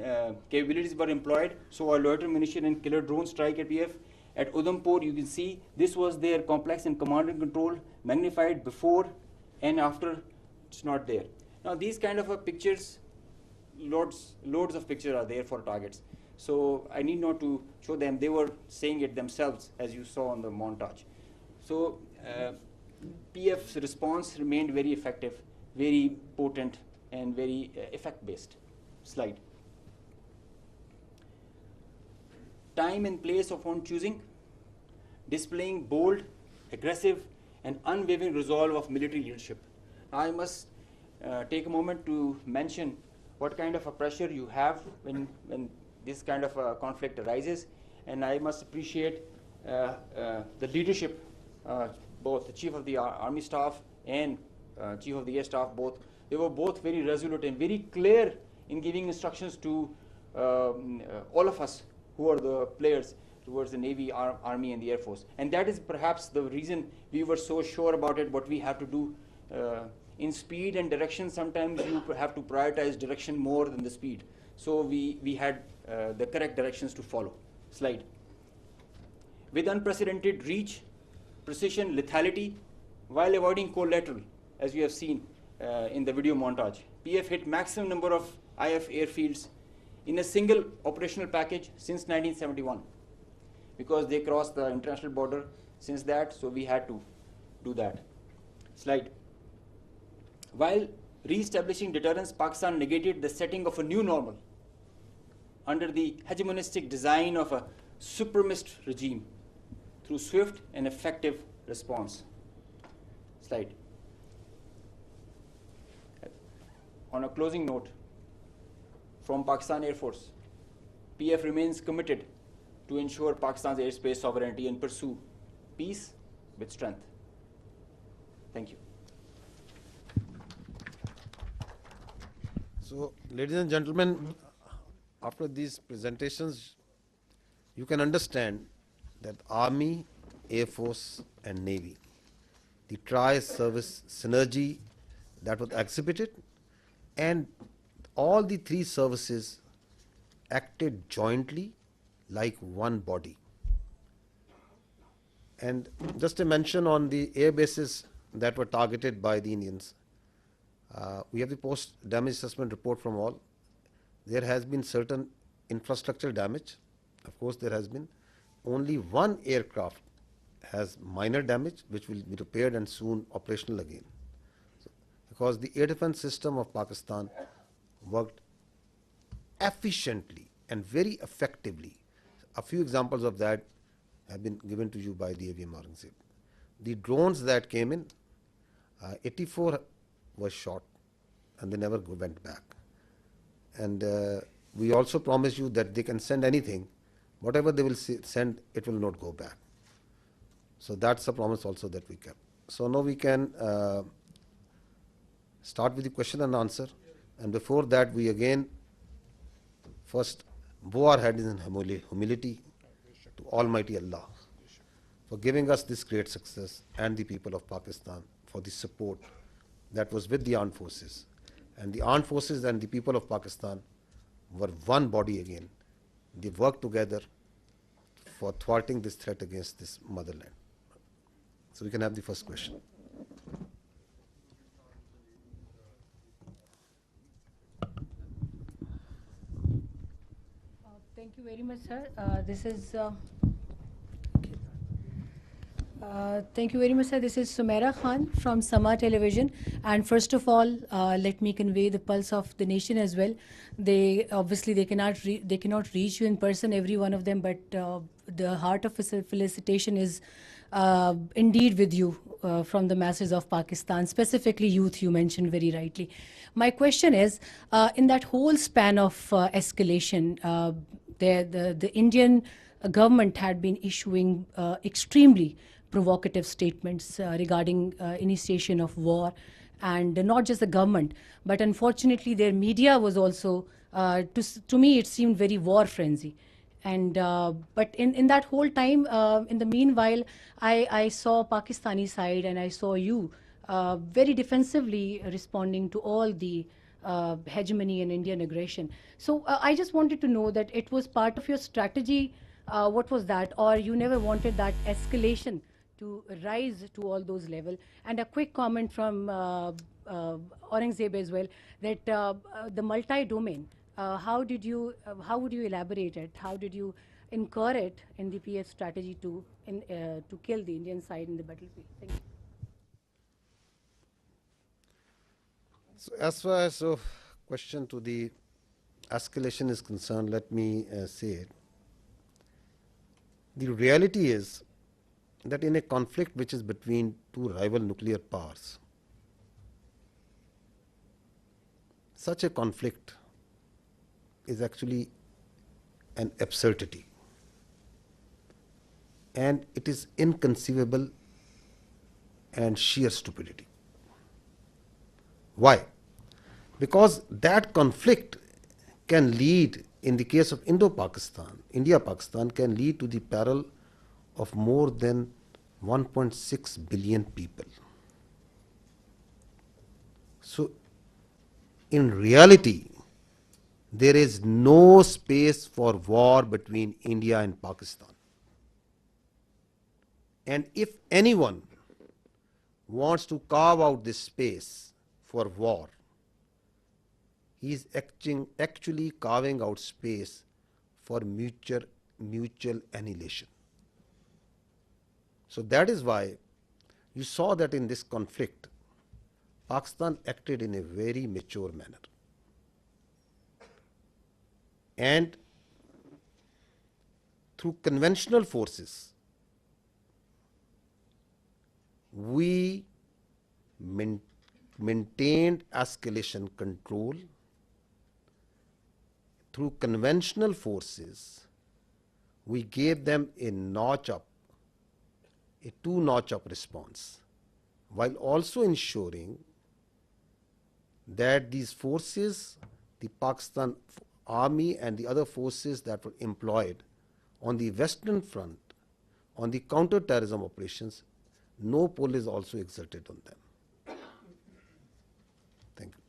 capabilities were employed. So our loiter munition and killer drone strike at PF. At Udhampur, you can see this was their complex and command and control magnified before and after. It's not there. Now these kind of pictures, loads of pictures are there for targets. So I need not to show them. They were saying it themselves, as you saw on the montage. So PF's response remained very effective, very potent, and very effect-based. Slide. Time and place of own choosing, displaying bold, aggressive, and unwavering resolve of military leadership. Now I must take a moment to mention what kind of a pressure you have when this kind of a conflict arises, and I must appreciate the leadership, both the Chief of the Army Staff and Chief of the Air Staff, both. They were both very resolute and very clear in giving instructions to all of us who are the players towards the Navy, Army, and the Air Force. And that is perhaps the reason we were so sure about it, what we have to do. In speed and direction, sometimes you have to prioritize direction more than the speed. So we had the correct directions to follow. Slide. With unprecedented reach, precision, lethality, while avoiding collateral, as you have seen in the video montage. PF hit maximum number of IF airfields in a single operational package since 1971 because they crossed the international border since that, so we had to do that. Slide. While re-establishing deterrence, Pakistan negated the setting of a new normal under the hegemonistic design of a supremacist regime through swift and effective response. Slide. On a closing note, from Pakistan Air Force, PF remains committed to ensure Pakistan's airspace sovereignty and pursue peace with strength. Thank you. So, ladies and gentlemen, after these presentations, you can understand that Army, Air Force, and Navy, the tri-service synergy that was exhibited, and all the three services acted jointly like one body. And just a mention on the air bases that were targeted by the Indians. We have the post-damage assessment report from all. There has been certain infrastructural damage. Of course, there has been. Only one aircraft has minor damage, which will be repaired and soon operational again. So, because the air defense system of Pakistan worked efficiently and very effectively. A few examples of that have been given to you by the AVM Aurangzeb. The drones that came in, 84 was shot and they never went back. And we also promise you that they can send anything. Whatever they will send, it will not go back. So that's a promise also that we kept. So now we can start with the question and answer. And before that, we again first bow our heads in humility to Almighty Allah for giving us this great success, and the people of Pakistan for the support that was with the armed forces. And the armed forces and the people of Pakistan were one body again. They worked together for thwarting this threat against this motherland. So we can have the first question. Thank you very much, sir. Thank you very much, sir. This is Sumaira Khan from Sama Television. And first of all, let me convey the pulse of the nation as well. They obviously they cannot reach you in person, every one of them, but the heart of felicitation is indeed with you from the masses of Pakistan, specifically youth, you mentioned very rightly. My question is, in that whole span of escalation, the Indian government had been issuing extremely provocative statements regarding initiation of war, and not just the government, but unfortunately their media was also, to me it seemed very war frenzy. And but in that whole time, in the meanwhile, I saw Pakistani side and I saw you very defensively responding to all the hegemony and Indian aggression. So I just wanted to know that it was part of your strategy. What was that? Or you never wanted that escalation to rise to all those levels? And a quick comment from Aurangzeb as well, that the multi-domain, how would you elaborate it? How did you incur it in the PF strategy to kill the Indian side in the battlefield? Thank you. So as far as question to the escalation is concerned, let me say it. The reality is that in a conflict which is between two rival nuclear powers, such a conflict is actually an absurdity, and it is inconceivable and sheer stupidity. Why? Because that conflict can lead, in the case of Indo-Pakistan, India-Pakistan, can lead to the peril of more than 1.6 billion people. So, in reality, there is no space for war between India and Pakistan. And if anyone wants to carve out this space for war, he is actually carving out space for mutual annihilation. So that is why you saw that in this conflict, Pakistan acted in a very mature manner. And through conventional forces, we maintained escalation control. Through conventional forces, we gave them a two-notch up response, while also ensuring that these forces, the Pakistan Army and the other forces that were employed on the Western Front, on the counter-terrorism operations, no pull is also exerted on them. Thank you.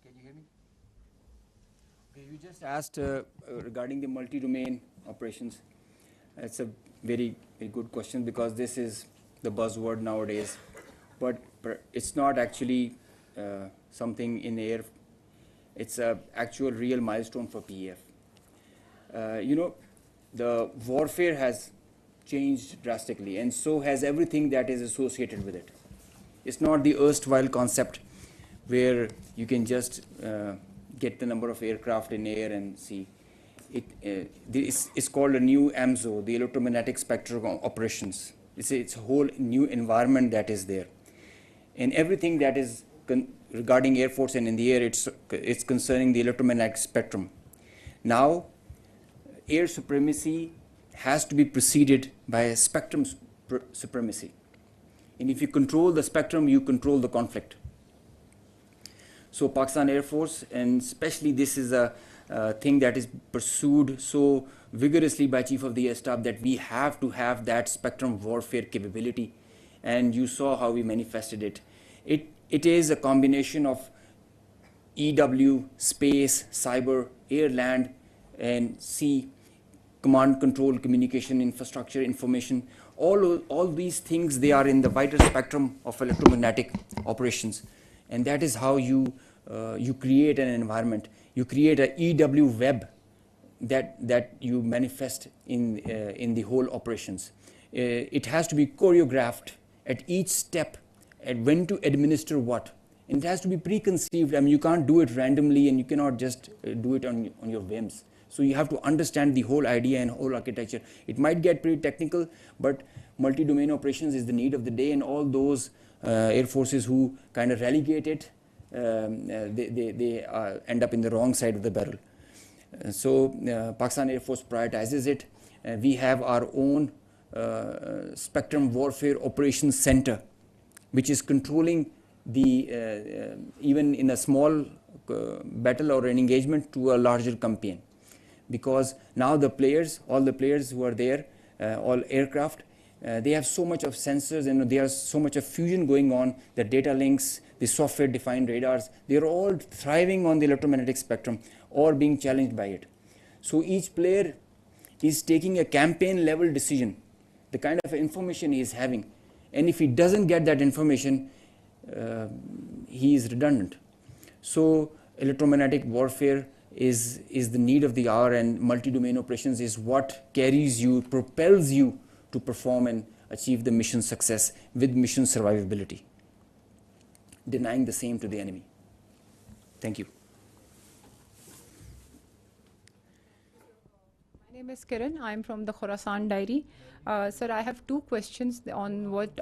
Can you hear me? Okay, you just asked regarding the multi-domain operations. It's a very good question, because this is the buzzword nowadays, but it's not actually something in the air. It's an actual real milestone for PEF. You know, the warfare has changed drastically, and so has everything that is associated with it. It's not the erstwhile concept where you can just get the number of aircraft in air and see. It's called a new AMSO, the electromagnetic spectrum operations. It's a whole new environment that is there. And everything that is regarding Air Force and in the air, it's concerning the electromagnetic spectrum. Now, air supremacy has to be preceded by a spectrum supremacy. And if you control the spectrum, you control the conflict. So Pakistan Air Force, and especially this is a thing that is pursued so vigorously by Chief of the Air Staff, that we have to have that spectrum warfare capability. And you saw how we manifested it. It is a combination of EW, space, cyber, air, land, and sea, command, control, communication, infrastructure, information. All these things, they are in the wider spectrum of electromagnetic operations. And that is how you create an environment. You create a EW web that you manifest in the whole operations. It has to be choreographed at each step, and when to administer what. And it has to be preconceived. I mean, you can't do it randomly, and you cannot just do it on your whims. So you have to understand the whole idea and whole architecture. It might get pretty technical, but multi-domain operations is the need of the day, and all those air forces who kind of relegate it, they end up in the wrong side of the barrel. So Pakistan Air Force prioritizes it. We have our own Spectrum Warfare Operations Center, which is controlling the even in a small battle or an engagement to a larger campaign. Because now all the players who are there, all aircraft, they have so much of sensors, and there's so much of fusion going on, the data links, the software-defined radars, they're all thriving on the electromagnetic spectrum or being challenged by it. So each player is taking a campaign-level decision, the kind of information he is having. And if he doesn't get that information, he is redundant. So electromagnetic warfare is the need of the hour, and multi-domain operations is what carries you, propels you to perform and achieve the mission success with mission survivability, denying the same to the enemy. Thank you. My name is Kiran. I'm from the Khorasan Diary. Sir, I have two questions on what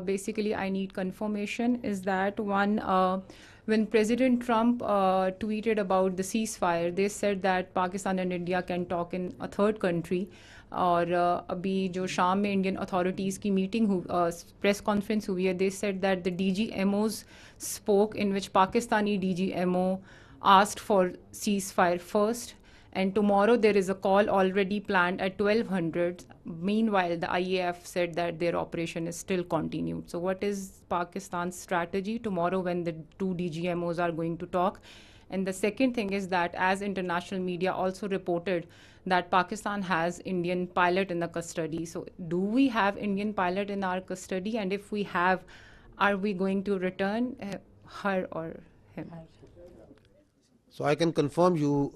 basically I need confirmation. Is that one, when President Trump tweeted about the ceasefire, they said that Pakistan and India can talk in a third country. और अभी जो शाम में Indian authorities की meeting press conference हुई है, they said that the DG-MOs spoke in which Pakistani DG-MO asked for ceasefire first, and tomorrow there is a call already planned at 1200. Meanwhile, the IAF said that their operation is still continued. So what is Pakistan's strategy tomorrow when the two DG-MOs are going to talk? And the second thing is that as international media also reported that Pakistan has Indian pilot in the custody. So do we have Indian pilot in our custody? And if we have, are we going to return her or him? So I can confirm you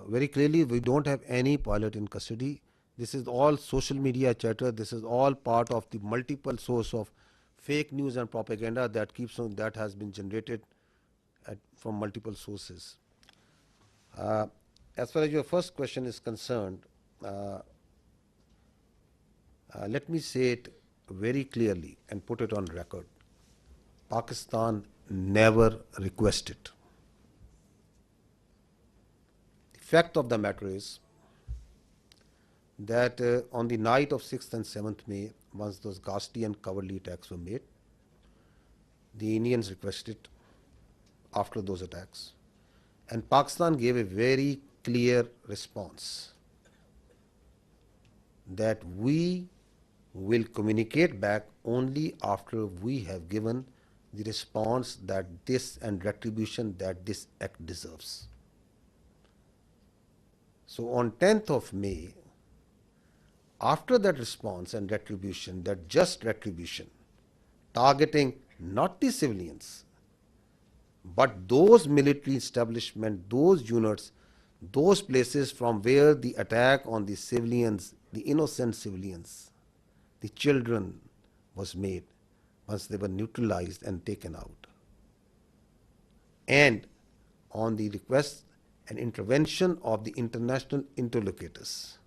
very clearly, we don't have any pilot in custody. This is all social media chatter. This is all part of the multiple source of fake news and propaganda that keeps on, that has been generated from multiple sources. As far as your first question is concerned, let me say it very clearly and put it on record. Pakistan never requested. The fact of the matter is that on the night of 6th and 7th May, once those ghastly and cowardly attacks were made, the Indians requested after those attacks, and Pakistan gave a very clear response that we will communicate back only after we have given the response that this and retribution that this act deserves. So on 10th of May, after that response and retribution, that just retribution, targeting not the civilians, but those military establishments, those units, those places from where the attack on the civilians, the innocent civilians, the children was made, once they were neutralized and taken out. And on the request and intervention of the international interlocutors,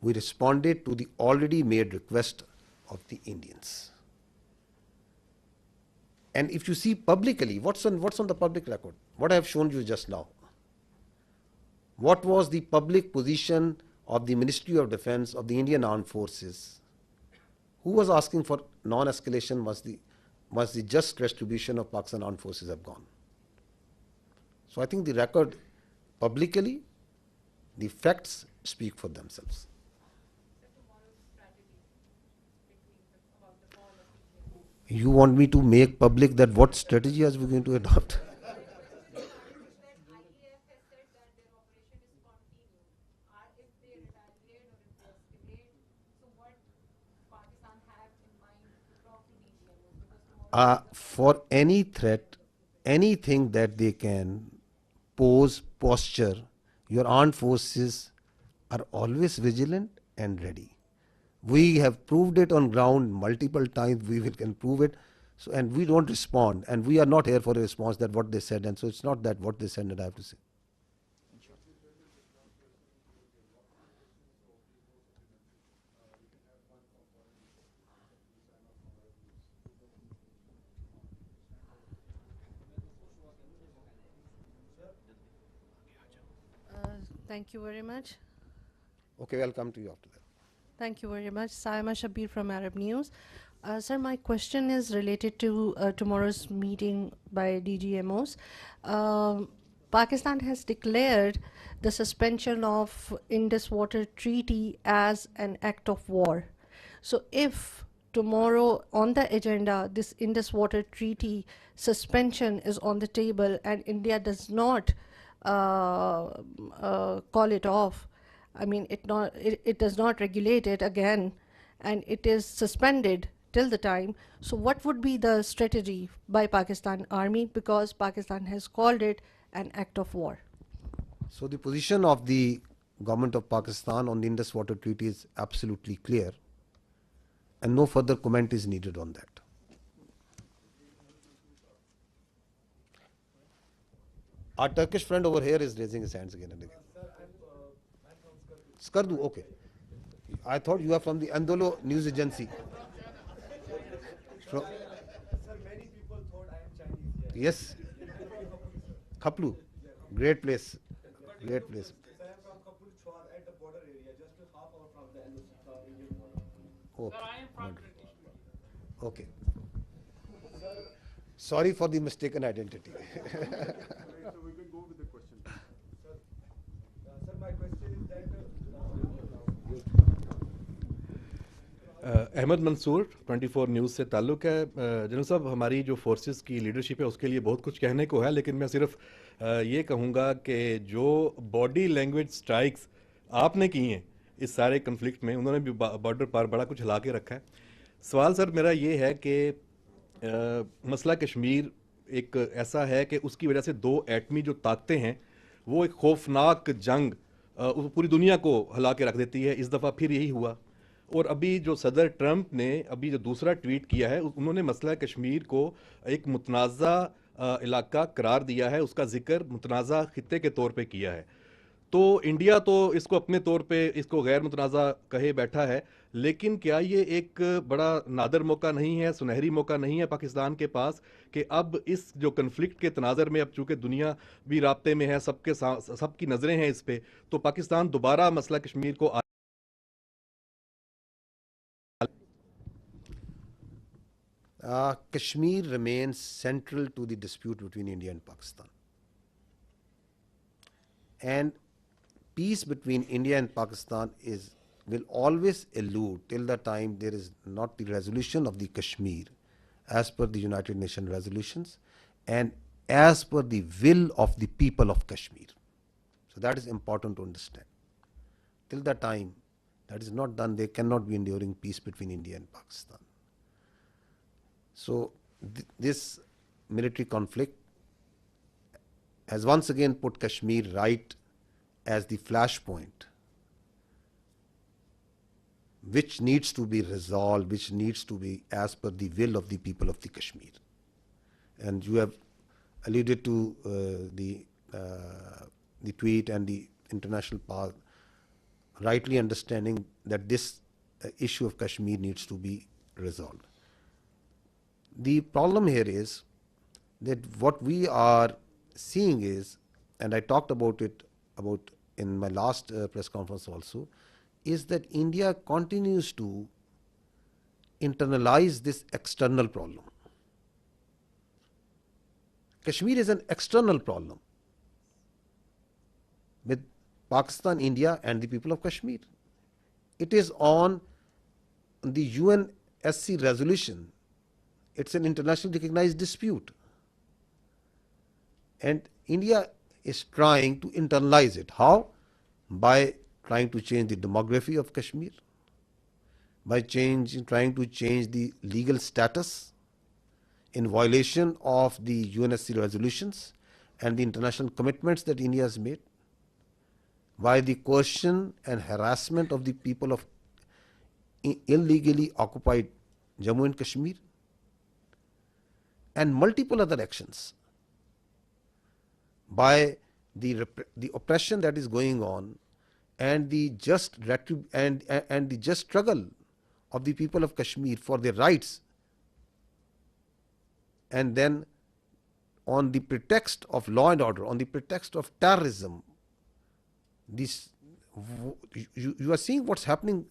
we responded to the already made request of the Indians. And if you see publicly, what's on the public record? What I have shown you just now. What was the public position of the Ministry of Defense of the Indian Armed Forces? Who was asking for non-escalation was the just retribution of Pakistan Armed Forces have gone. So I think the record publicly, the facts speak for themselves. You want me to make public that what strategy are we going to adopt? For any threat, anything that they can pose, posture, your armed forces are always vigilant and ready. We have proved it on ground multiple times. We can prove it. So, and we don't respond. And we are not here for a response that what they said. And so it's not that what they said that I have to say. Thank you very much. Okay, I'll come to you after that. Thank you very much. Saima Shabir from Arab News. Sir, my question is related to tomorrow's meeting by DGMOs. Pakistan has declared the suspension of Indus Water Treaty as an act of war. So if tomorrow on the agenda, this Indus Water Treaty suspension is on the table and India does not call it off, I mean, it does not regulate it again, and it is suspended till the time. So what would be the strategy by Pakistan Army, because Pakistan has called it an act of war? So the position of the government of Pakistan on the Indus Water Treaty is absolutely clear, and no further comment is needed on that. Our Turkish friend over here is raising his hands again and again. Skardu, okay. I thought you are from the Andolo news agency. Sir, many people thought I am Chinese. Yes. Khaplu, great place. Great place. I am from Khaplu Chwar at the border area, just a half hour from the Indian border. Okay. Sir, I am from British. Okay. Sorry for the mistaken identity. So we can go with the question. Sir, my question is that Ahmad Mansoor 24 news से ताल्लुक़ है। General साहब, हमारी जो forces की leadership है उसके लिए बहुत कुछ कहने को है, लेकिन मैं सिर्फ ये कहूँगा कि जो बॉडी लैंग्वेज स्ट्राइक्स आपने की हैं इस सारे कन्फ्लिक्ट में, उन्होंने भी बॉर्डर पर बड़ा कुछ हिला के रखा है। सवाल सर मेरा ये है कि मसला कश्मीर एक ऐसा है कि उसकी वजह से दो एटमी जो ताकतें हैं वो एक खौफनाक जंग पूरी दुनिया को हिला के रख देती है। इस दफ़ा फिर यही हुआ। और अभी जो सदर ट्रंप ने अभी जो दूसरा ट्वीट किया है, उन्होंने मसला कश्मीर को एक मुतनाज़ा इलाका करार दिया है, उसका जिक्र मुतनाज़ा खित्ते के तौर पे किया है। तो इंडिया तो इसको अपने तौर पे इसको गैर मुतनाज़ा कहे बैठा है, लेकिन क्या ये एक बड़ा नादर मौका नहीं है, सुनहरी मौका नहीं है पाकिस्तान के पास कि अब इस जो कन्फ्लिक्ट के तनाज़र में अब चूँकि दुनिया भी राब्ते में है, सबकी नज़रें हैं इस पर, तो पाकिस्तान दोबारा मसला कश्मीर को Kashmir remains central to the dispute between India and Pakistan. And peace between India and Pakistan will always elude till the time there is not the resolution of the Kashmir as per the United Nations resolutions and as per the will of the people of Kashmir. So that is important to understand. Till the time that is not done, there cannot be enduring peace between India and Pakistan. So this military conflict has once again put Kashmir right as the flashpoint which needs to be resolved, which needs to be as per the will of the people of the Kashmir. And you have alluded to the tweet and the international power rightly understanding that this issue of Kashmir needs to be resolved. The problem here is that what we are seeing is, and I talked about it in my last press conference also, is that India continues to internalize this external problem. Kashmir is an external problem with Pakistan, India, and the people of Kashmir. It is on the UNSC resolution. It's an internationally recognized dispute. And India is trying to internalize it. How? By trying to change the demography of Kashmir, by trying to change the legal status in violation of the UNSC resolutions and the international commitments that India has made, by the coercion and harassment of the people of illegally occupied Jammu and Kashmir, and multiple other actions, by the oppression that is going on and the just and the just struggle of the people of Kashmir for their rights, and then on the pretext of law and order, on the pretext of terrorism, this you are seeing what's happening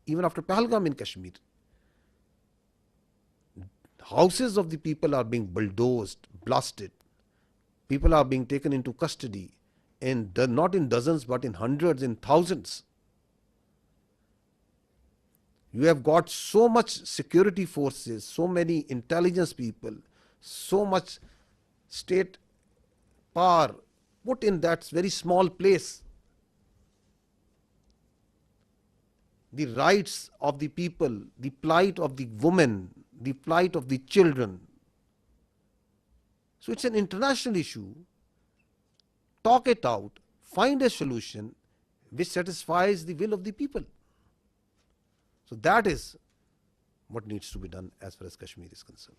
even after Pahalgam in Kashmir. Houses of the people are being bulldozed, blasted. People are being taken into custody, not in dozens but in hundreds, in thousands. You have got so much security forces, so many intelligence people, so much state power put in that very small place. The rights of the people, the plight of the women, the plight of the children. So it's an international issue. Talk it out, find a solution which satisfies the will of the people. So that is what needs to be done as far as Kashmir is concerned.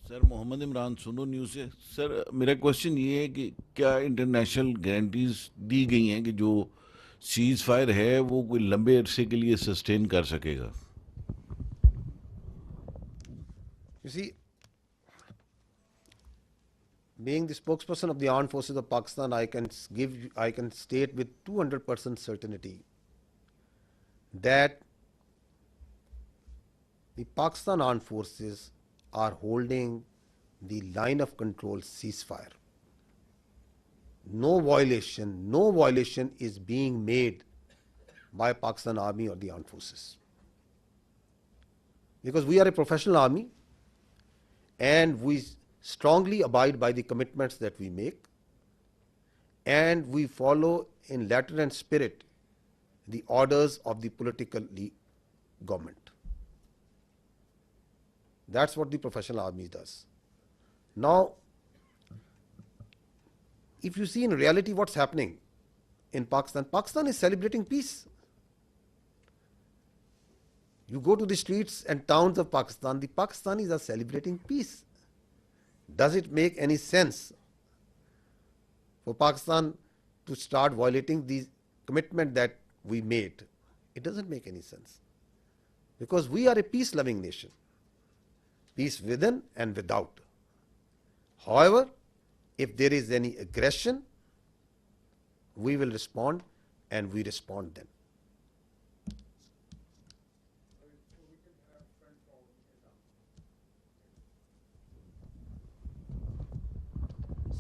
Sir Mohammad Imran Suno news से। Sir मेरा question ये है कि क्या international guarantees दी गई हैं कि जो सीज फायर है वो कोई लंबे अरसे के लिए सस्टेन कर सकेगा? You see, being the spokesperson of the armed forces of Pakistan, I can state with 200% certainty that the Pakistan armed forces are holding the line of control ceasefire. No violation is being made by Pakistan Army or the armed forces. Because we are a professional army and we strongly abide by the commitments that we make, and we follow in letter and spirit the orders of the political government. That's what the professional army does. Now, if you see in reality what's happening in Pakistan, Pakistan is celebrating peace. You go to the streets and towns of Pakistan, the Pakistanis are celebrating peace. Does it make any sense for Pakistan to start violating the commitment that we made? It doesn't make any sense. Because we are a peace-loving nation. Peace within and without. However, if there is any aggression, we will respond, and we respond then.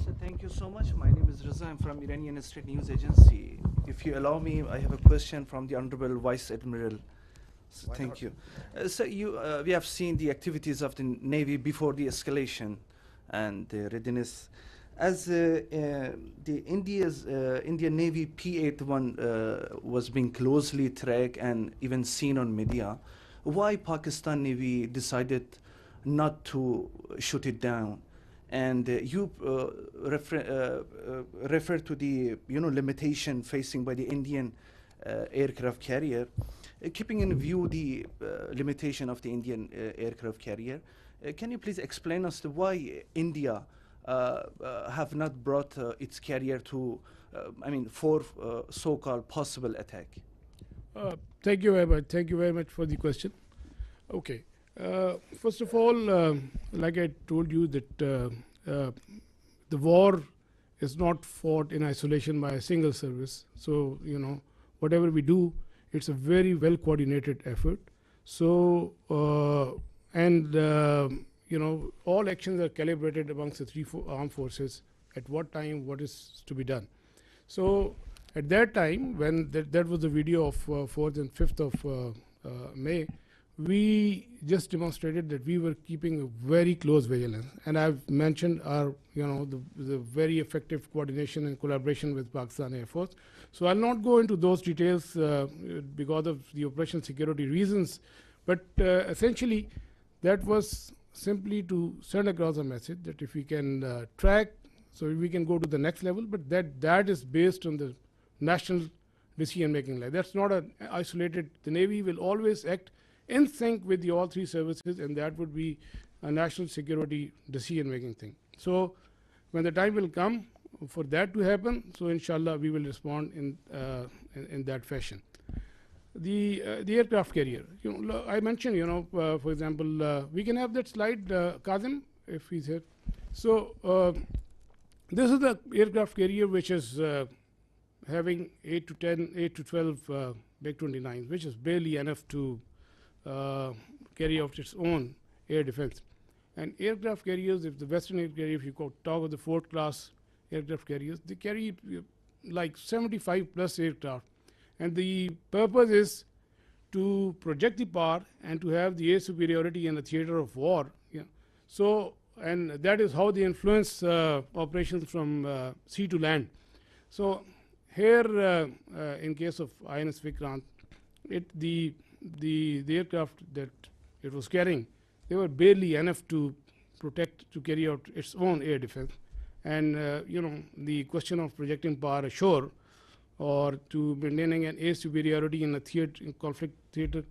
So thank you so much. My name is Raza. I'm from Iranian State News Agency. If you allow me, I have a question from the Honorable Vice Admiral. So thank you. We have seen the activities of the Navy before the escalation and the readiness. As the Indian Navy P-81 was being closely tracked and even seen on media, why Pakistan Navy decided not to shoot it down? And you refer to the limitation facing by the Indian aircraft carrier. Keeping in view the limitation of the Indian aircraft carrier, can you please explain us why India have not brought its carrier to, for so-called possible attack? Thank you very much. Thank you very much for the question. Okay. First of all, like I told you that the war is not fought in isolation by a single service. So, you know, whatever we do, it's a very well coordinated effort. So, you know, all actions are calibrated amongst the three armed forces at what time, what is to be done. So, at that time, when that was the video of 4th and 5th of May, we just demonstrated that we were keeping a very close vigilance. And I've mentioned our, you know, the very effective coordination and collaboration with Pakistan Air Force. So I'll not go into those details because of the operational security reasons. But essentially, that was simply to send across a message that if we can track, so we can go to the next level, but that is based on the national decision-making. Like that's not an isolated. The Navy will always act in sync with the all three services, and that would be a national security decision-making thing. So when the time will come for that to happen, so inshallah we will respond in that fashion. The aircraft carrier, you know, I mentioned, you know, for example, we can have that slide, Kazim, if he's here. So this is the aircraft carrier which is having 8 to 12 Big 29s, which is barely enough to carry out its own air defense. And aircraft carriers, if the Western air carrier, if you talk of the 4th class aircraft carriers, they carry like 75 plus aircraft. And the purpose is to project the power and to have the air superiority in a theater of war. Yeah. So, and that is how they influence operations from sea to land. So here, in case of INS Vikrant, the aircraft that it was carrying, they were barely enough to protect, to carry out its own air defense. And you know, the question of projecting power ashore or to maintaining an air superiority in a theater, in conflict theater,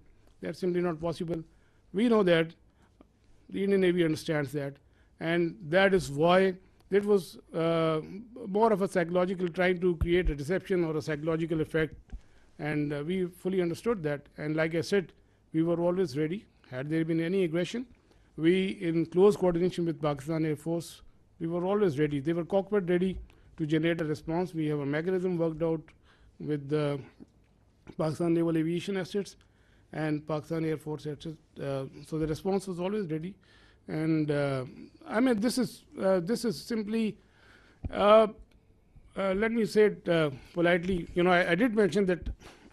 that's simply not possible. We know that, the Indian Navy understands that, and that is why it was more of a psychological, trying to create a deception or a psychological effect. And we fully understood that. And like I said, we were always ready. Had there been any aggression, we, in close coordination with Pakistan Air Force, we were always ready. They were cockpit ready to generate a response. We have a mechanism worked out with the Pakistan Naval Aviation assets and Pakistan Air Force assets. So the response was always ready. And I mean, this is simply, let me say it politely. You know, I did mention that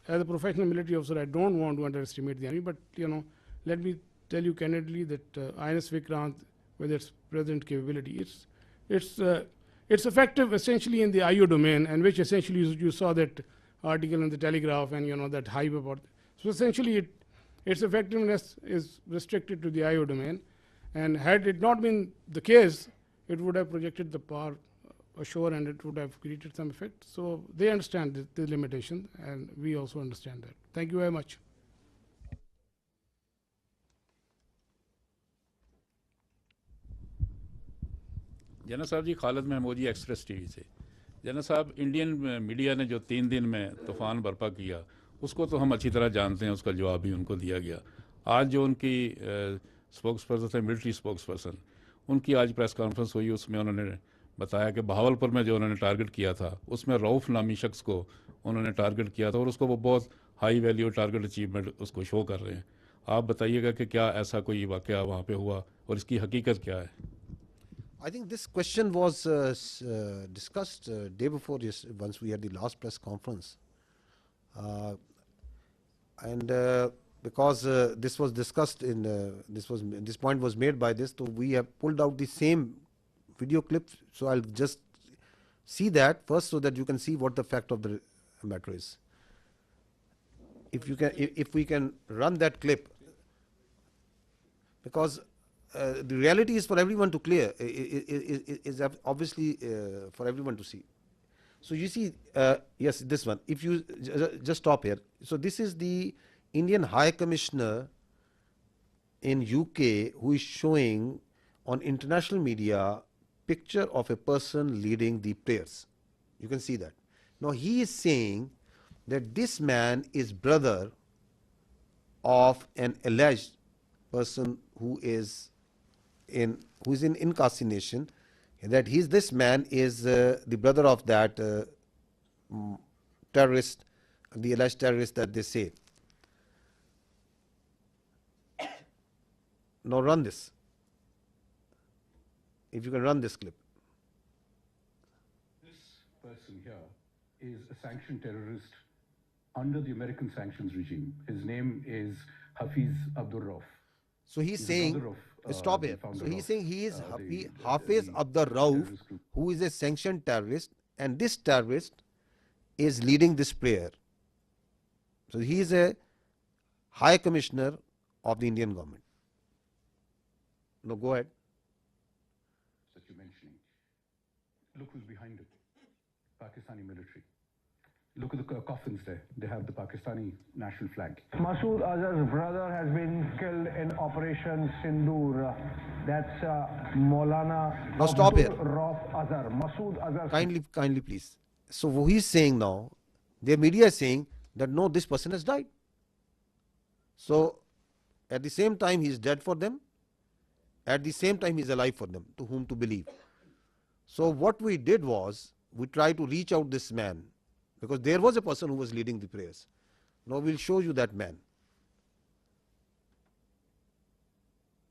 as a professional military officer, I don't want to underestimate the enemy. But you know, let me tell you candidly that INS Vikrant, with its present capability, it's effective essentially in the IO domain, and which essentially you saw that article in the Telegraph and you know that hype about. So essentially, its effectiveness is restricted to the IO domain, and had it not been the case, it would have projected the power ashore and it would have created some effect. So they understand the limitation, and we also understand that. Thank you very much. जना साहब जी, Khalid Mahmoodi express TV से। जना साहब, Indian media ने जो 3 दिन में तूफ़ान बर्पा किया, उसको तो हम अच्छी तरह जानते हैं, उसका जवाब भी उनको दिया गया। आज जो उनकी स्पोक्स पर्सन थे, मिलिट्री स्पोक्स पर्सन, उनकी आज प्रेस कॉन्फ्रेंस हुई, उसमें उन्होंने बताया कि बहावलपुर में जो उन्होंने टारगेट किया था, उसमें रऊफ़ नामी शख्स को उन्होंने टारगेट किया था और उसको वो बहुत हाई वैल्यू टारगेट अचीवमेंट उसको शो कर रहे हैं। आप बताइएगा कि क्या ऐसा कोई वाक़या वहाँ पे हुआ और इसकी हकीकत क्या है? I think this question was discussed day before once we had the last press conference, and because this was discussed in this point was made by this, so we have pulled out the same video clip. So I'll just see that first, so that you can see what the fact of the matter is. If you can, if we can run that clip, because the reality is for everyone to clear, is obviously for everyone to see. So you see, yes, this one. If you just stop here. So this is the Indian High Commissioner in UK who is showing on international media picture of a person leading the prayers. You can see that. Now he is saying that this man is brother of an alleged person who is in incarceration, that this man is the brother of that terrorist, the alleged terrorist that they say. Now run this. If you can run this clip. This person here is a sanctioned terrorist under the American sanctions regime. His name is Hafiz Abdul Rauf. So he's saying, stop here. So he's saying he is Hafiz Abdul Rauf, who is a sanctioned terrorist, and this terrorist is leading this prayer. So he is a high commissioner of the Indian government. No, go ahead. That you're mentioning. Look who's behind it. Pakistani military. Look at the coffins there. They have the Pakistani national flag. Masood Azhar's brother has been killed in Operation Sindoor. That's Maulana. Now stop here. Rauf Azhar. Masood Azhar. Kindly, please. So what he's saying now, their media is saying that no, this person has died. So at the same time, he is dead for them. At the same time, he is alive for them, to whom to believe. So what we did was, we tried to reach out this man, because there was a person who was leading the prayers. Now we'll show you that man.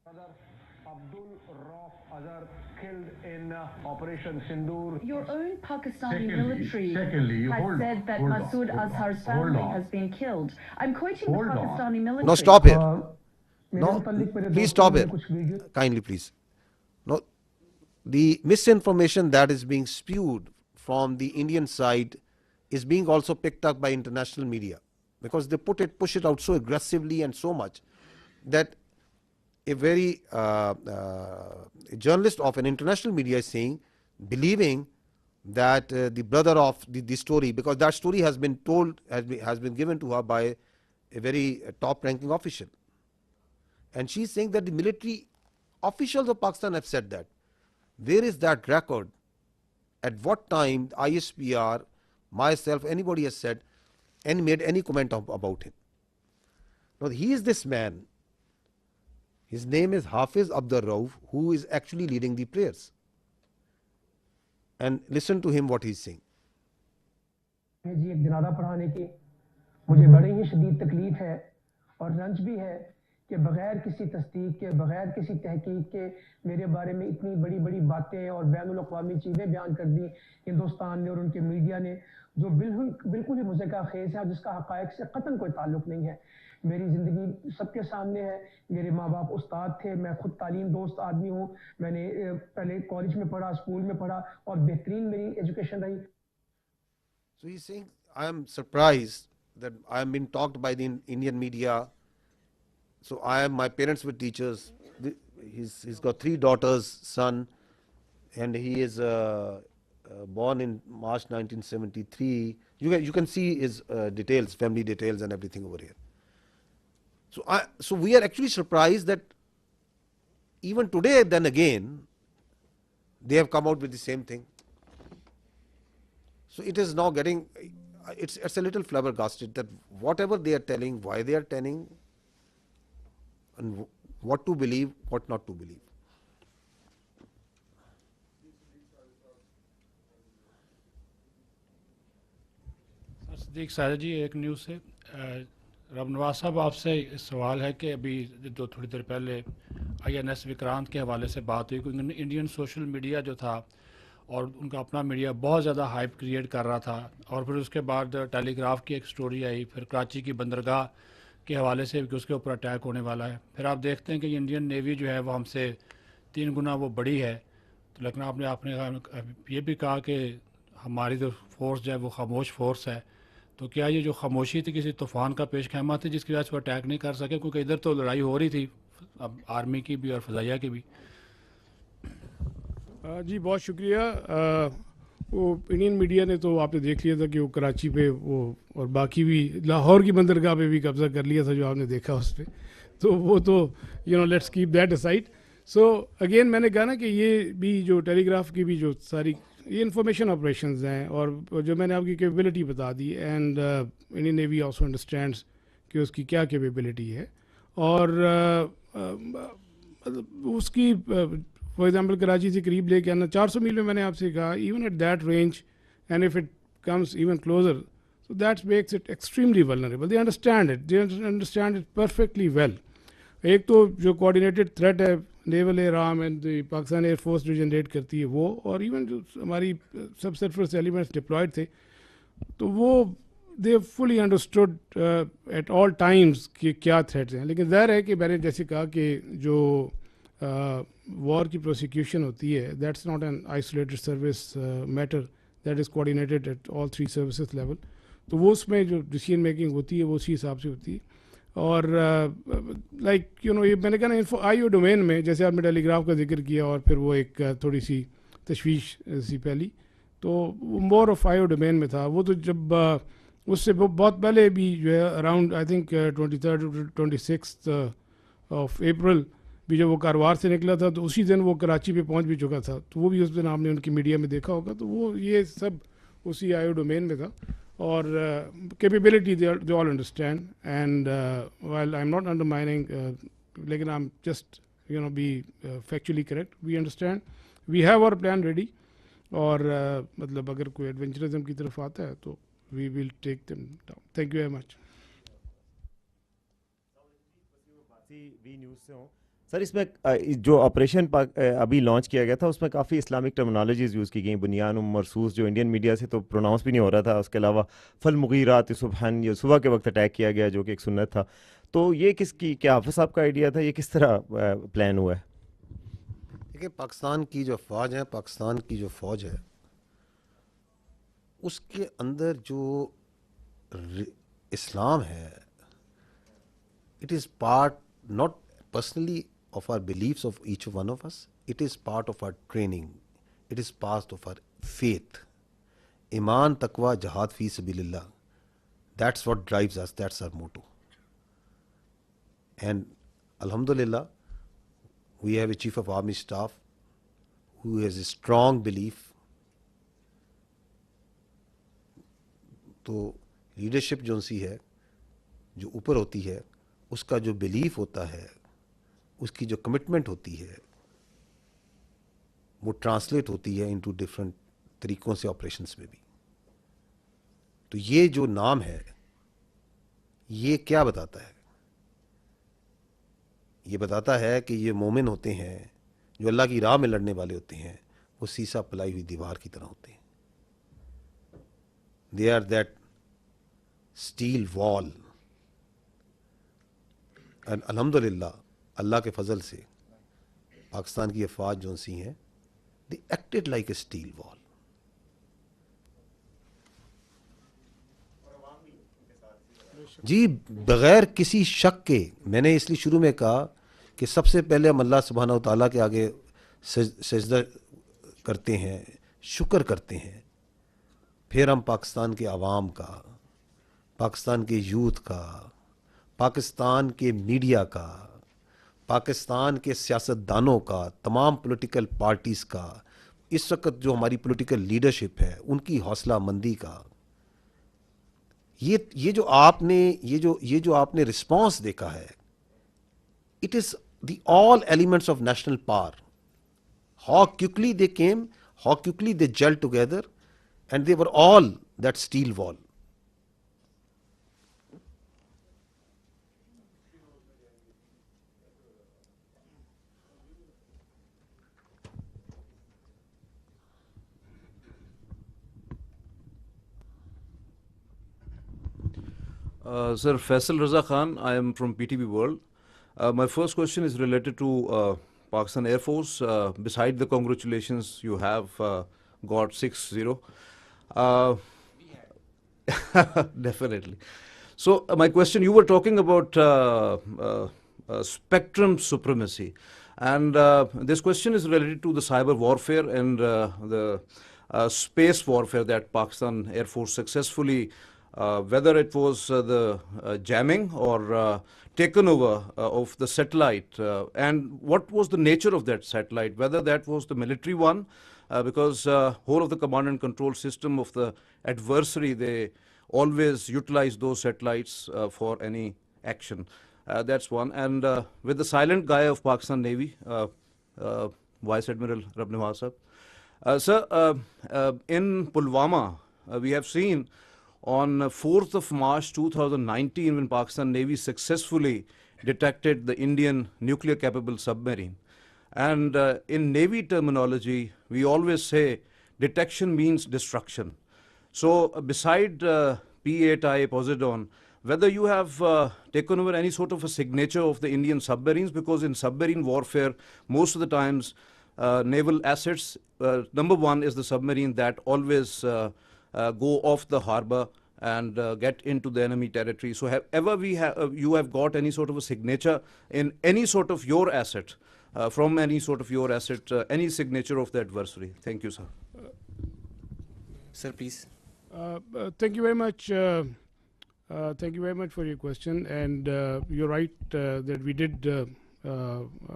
Abdul Rauf Azhar killed in Operation Sindoor. Your own Pakistani military has said that Masood Azhar's family has been killed. I'm quoting the Pakistani military. No, stop here. No, please stop here. Kindly, please. No, the misinformation that is being spewed from the Indian side is being also picked up by international media, because they push it out so aggressively and so much that a very a journalist of an international media is saying, believing that the brother of the story, because that story has been told, has been given to her by a very top ranking official, and she's saying that the military officials of Pakistan have said that. Where is that record? At what time ISPR, myself, anybody has said and made any comment about him? Now he is this man. His name is Hafiz Abdul Rauf, who is actually leading the prayers. And listen to him what he's saying. जी एक जनाजा पढ़ाने की मुझे बड़ी ही शदीद तकलीफ है और रंज भी है कि बगैर किसी तस्दीक के, बगैर किसी तहकीक के मेरे बारे में इतनी बड़ी बड़ी बातें और बैनुल-अक़वामी चीज़ें बयान कर दी हिंदुस्तान ने और उनके मीडिया ने, जो बिल्कुल ही मुज़क्का खेज़ है, जिसका हक़ाइक़ से क़तन कोई ताल्लुक़ नहीं है। मेरी ज़िंदगी सबके सामने है। मेरे माँ बाप उस्ताद थे, मैं खुद तालीम दोस्त आदमी हूँ। मैंने पहले कॉलेज में पढ़ा, स्कूल में पढ़ा और बेहतरीन मेरी एजुकेशन रही। So he's saying, I am surprised that I am being talked by the Indian media. So my parents were teachers. He's got 3 daughters, son, and he is born in March 1973. You can see his details, family details and everything over here. So we are actually surprised that even today, then again, they have come out with the same thing. So it is now getting, it's a little flabbergasted that whatever they are telling, why they are telling, and what to believe, what not to believe. Sadiq साजा जी, एक news से रब नवाज साहब, आपसे सवाल है कि अभी थोड़ी देर पहले INS विक्रांत के हवाले से बात हुई कि इंडियन सोशल मीडिया जो था और उनका अपना मीडिया बहुत ज़्यादा हाइप क्रिएट कर रहा था, और फिर उसके बाद टेलीग्राफ की एक स्टोरी आई, फिर कराची की बंदरगाह के हवाले से कि उसके ऊपर अटैक होने वाला है। फिर आप देखते हैं कि इंडियन नेवी जो है वो हमसे 3 गुना वो बड़ी है। तो लेकिन आपने ये भी कहा कि हमारी जो फोर्स जो है वो खामोश फोर्स है। तो क्या ये जो खामोशी थी किसी तूफ़ान का पेश खैमा थी जिसकी वजह से वो अटैक नहीं कर सके? क्योंकि इधर तो लड़ाई हो रही थी अब आर्मी की भी और फ़ज़ाइया की भी। जी बहुत शुक्रिया। वो इंडियन मीडिया ने तो आपने देख लिया था कि वो कराची पे वो और बाकी भी लाहौर की बंदरगाह पे भी कब्ज़ा कर लिया था, जो आपने देखा उस पर। तो वो तो let's keep that aside. So again मैंने कहा ना कि ये भी जो टेलीग्राफ की भी जो सारी یہ انفارمیشن آپریشنز ہیں اور جو میں نے آپ کی کیپیبلٹی بتا the end Indian navy also understands کہ اس کی کیا کیپیبلٹی ہے اور اس کی فار ایگزامپل کراچی سے قریب لے کے آنا 400 میل میں میں نے آپ سے کہا even at that range and if it comes even closer so that makes it extremely vulnerable. They understand it. They understand it perfectly well. ایک تو جو کوآرڈینیٹڈ تھریٹ ہے naval air arm and Pakistan air force جو generate کرتی ہے وہ اور even جو ہماری سب سرفس ایلیمنٹس ڈپلائڈ تھے تو وہ دے فلی انڈرسٹوڈ ایٹ آل ٹائمز کہ کیا تھریٹس ہیں. لیکن ظاہر ہے کہ میں نے جیسے کہا کہ جو وار کی پروسیکیوشن ہوتی ہے that's not an isolated service matter, that is coordinated at all 3 services level. تو وہ اس میں جو ڈیسیژن میکنگ ہوتی ہے وہ اسی حساب سے ہوتی ہے. اور لائک یو نو یہ میں نے کہا نا آئی او ڈومین میں جیسے آپ نے ٹیلی گراف کا ذکر کیا اور پھر وہ ایک تھوڑی سی تشویش سی پہلی تو وہ more of I O domain میں تھا. وہ تو جب اس سے بہت پہلے بھی جو ہے around I think 23 26 of April بھی جب وہ کاروبار سے نکلا تھا تو اسی دن وہ کراچی پہ پہنچ بھی چکا تھا. تو وہ بھی اس دن آپ نے ان کی میڈیا میں دیکھا ہوگا. تو وہ یہ سب اسی آئی او ڈومین میں تھا اور capability they all understand and while I am not undermining لیکن I am just you know be factually correct. We understand we have our plan ready اور مطلب اگر کوئی ایڈونچرزم کی طرف آتا ہے تو we will take them down. Thank you very much. V news سے ہوں سر. اس میں جو آپریشن ابھی لانچ کیا گیا تھا اس میں کافی اسلامک ٹرمنالوجیز یوز کی گئیں. بنیان مرسوس جو انڈین میڈیا سے تو پروناؤنس بھی نہیں ہو رہا تھا. اس کے علاوہ فالمغیرات صبحن یہ صبح کے وقت اٹیک کیا گیا جو کہ ایک سنت تھا. تو یہ کس کی کیا حافظ صاحب کا آئیڈیا تھا, یہ کس طرح پلان ہوا ہے؟ دیکھیے پاکستان کی جو فوج ہے اس کے اندر جو اسلام ہے it is part not personally of our beliefs of each one of us, it is part of our training, it is part of our faith. Iman, taqwa, jihad fi sabilillah, that's what drives us, that's our motto. And alhamdulillah we have a chief of army staff who has a strong belief. تو leadership جو سی ہے جو اوپر ہوتی ہے اس کا جو belief ہوتا ہے اس کی جو کمٹمنٹ ہوتی ہے وہ ٹرانسلیٹ ہوتی ہے انٹو ڈفرینٹ طریقوں سے آپریشنس میں بھی. تو یہ جو نام ہے یہ کیا بتاتا ہے؟ یہ بتاتا ہے کہ یہ مومن ہوتے ہیں جو اللہ کی راہ میں لڑنے والے ہوتے ہیں وہ سیسا پلائی ہوئی دیوار کی طرح ہوتے ہیں. دے آر دیٹ اسٹیل وال. اینڈ الحمدللہ اللہ کے فضل سے پاکستان کی افواج جو سی ہیں they acted like a steel wall. جی بغیر کسی شک کے میں نے اس لیے شروع میں کہا کہ سب سے پہلے ہم اللہ سبحانہ و تعالیٰ کے آگے سجدہ کرتے ہیں, شکر کرتے ہیں, پھر ہم پاکستان کے عوام کا, پاکستان کے یوتھ کا, پاکستان کے میڈیا کا, پاکستان کے سیاستدانوں کا, تمام پولیٹیکل پارٹیز کا, اس وقت جو ہماری پولیٹیکل لیڈرشپ ہے ان کی حوصلہ مندی کا. یہ جو آپ نے رسپانس دیکھا ہے it is the all elements of national power. How quickly they came, how quickly they gel together and they were all that steel wall. Sir, Faisal Raza Khan, I am from PTV World. My first question is related to Pakistan Air Force. Beside the congratulations, you have got 6-0. Definitely. So my question, you were talking about spectrum supremacy. And this question is related to the cyber warfare and the space warfare that Pakistan Air Force successfully whether it was the jamming or taken over of the satellite and what was the nature of that satellite, whether that was the military one because whole of the command and control system of the adversary, they always utilize those satellites for any action. That's one. And with the silent guy of Pakistan Navy, Vice Admiral Nawaz Sahab. Sir, in Pulwama, we have seen on 4th of March 2019 when Pakistan Navy successfully detected the Indian nuclear capable submarine. And in Navy terminology, we always say detection means destruction. So beside P8I Poseidon, whether you have taken over any sort of a signature of the Indian submarines, because in submarine warfare, most of the times naval assets, number one is the submarine that always go off the harbor and get into the enemy territory. So have ever you have got any sort of a signature in any sort of your asset, from any sort of your asset, any signature of the adversary? Thank you, sir. Sir, please. Thank you very much. Thank you very much for your question. And you're right that we did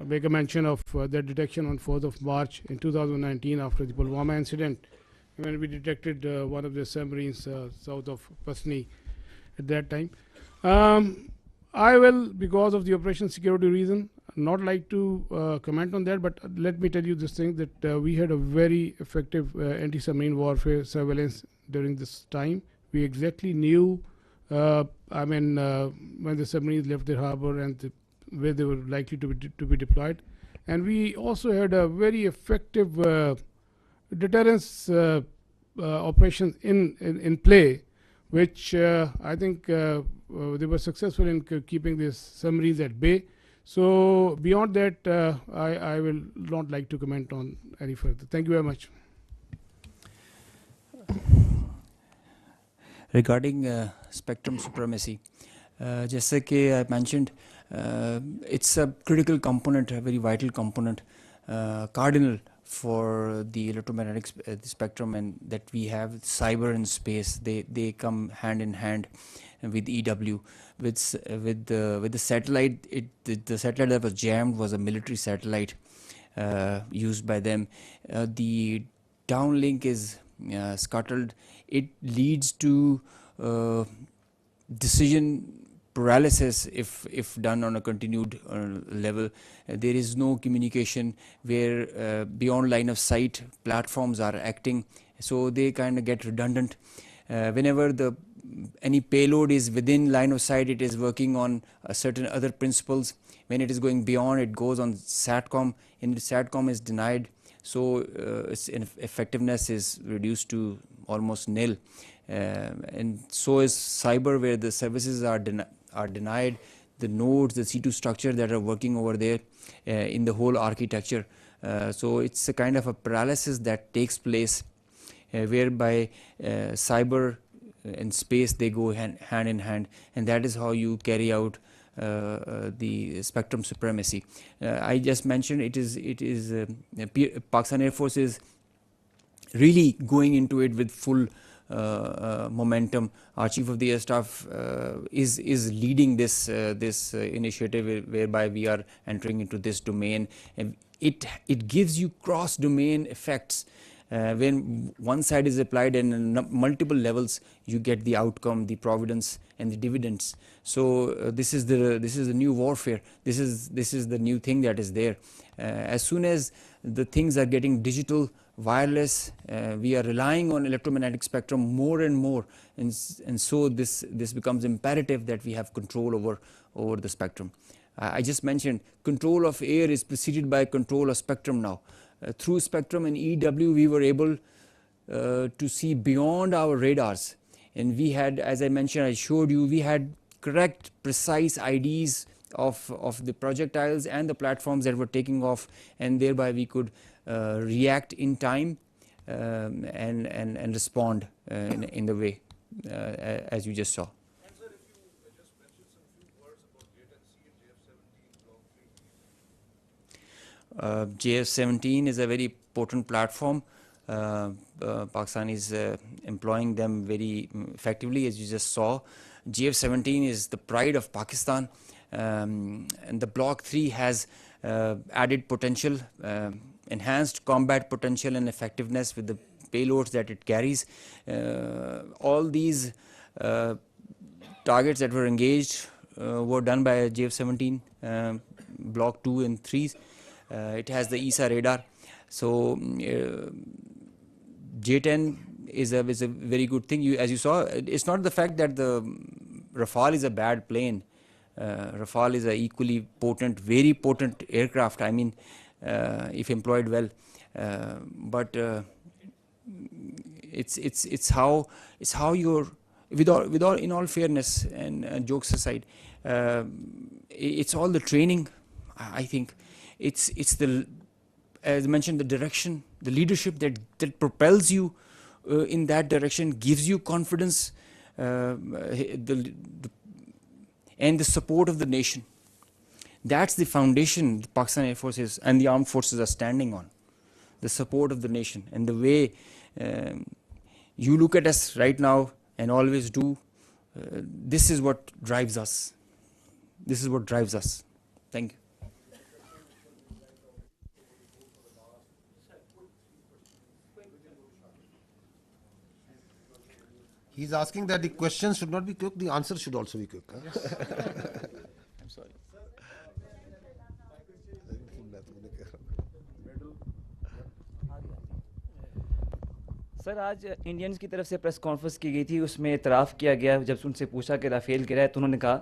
make a mention of that detection on 4th of March in 2019 after the Pulwama incident, when we detected one of the submarines south of Pasni at that time. I will, because of the operation security reason, not like to comment on that, but let me tell you this thing, that we had a very effective anti-submarine warfare surveillance during this time. We exactly knew when the submarines left the harbor and where they were likely to be deployed. And we also had a very effective deterrence operations in play, which I think they were successful in keeping these submarines at bay. So beyond that, I will not like to comment on any further. Thank you very much. Regarding spectrum supremacy, जैसे कि I mentioned, it's a critical component, a very vital component, cardinal for the electromagnetic spectrum, and that we have cyber and space. They come hand in hand with EW. With the satellite, the satellite that was jammed was a military satellite used by them. The downlink is scuttled. It leads to decision paralysis if done on a continued level. There is no communication where beyond line of sight platforms are acting, so they kind of get redundant. Whenever any payload is within line of sight, it is working on certain other principles. When it is going beyond, it goes on SATCOM, and the SATCOM is denied, so its effectiveness is reduced to almost nil. And so is cyber, where the services are denied, the nodes, the C2 structure that are working over there in the whole architecture. So it's a kind of a paralysis that takes place, whereby cyber and space, they go hand in hand, and that is how you carry out the spectrum supremacy. I just mentioned it is Pakistan Air Force is really going into it with full momentum. Our Chief of the Air Staff is leading this initiative, whereby we are entering into this domain, and it gives you cross domain effects. When one side is applied and multiple levels, you get the outcome, the providence and the dividends. So this is the new warfare. This is the new thing that is there. As soon as the things are getting digital, wireless, we are relying on electromagnetic spectrum more and more, and so this becomes imperative that we have control over the spectrum. I just mentioned control of air is preceded by control of spectrum now. Through spectrum and EW, we were able to see beyond our radars, and we had, as I mentioned, I showed you, we had correct, precise IDs of the projectiles and the platforms that were taking off, and thereby we could react in time and respond in the way as you just saw. JF-17 is a very potent platform. Pakistan is employing them very effectively, as you just saw. JF-17 is the pride of Pakistan, and the Block 3 has added potential, and enhanced combat potential and effectiveness with the payloads that it carries. All these targets that were engaged were done by JF-17 Block 2 and 3s. It has the ESA radar. So J-10 is a very good thing. As you saw, it's not the fact that the Rafale is a bad plane. Rafale is a equally potent, very potent aircraft. I mean, if employed well, but it's how you're, with all in all fairness and jokes aside, it's all the training. I think it's the, as I mentioned, the direction, the leadership that propels you in that direction, gives you confidence, and the support of the nation. That's the foundation the Pakistan Air Forces and the armed forces are standing on. The support of the nation, and the way you look at us right now and always do, this is what drives us. This is what drives us. Thank you. He's asking that the questions should not be quick, the answer should also be quick. I'm sorry. Sir आज Indians की तरफ से press conference की गई थी, उसमें इतराफ़ किया गया जब उनसे पूछा कि राफेल गिरा है तो उन्होंने कहा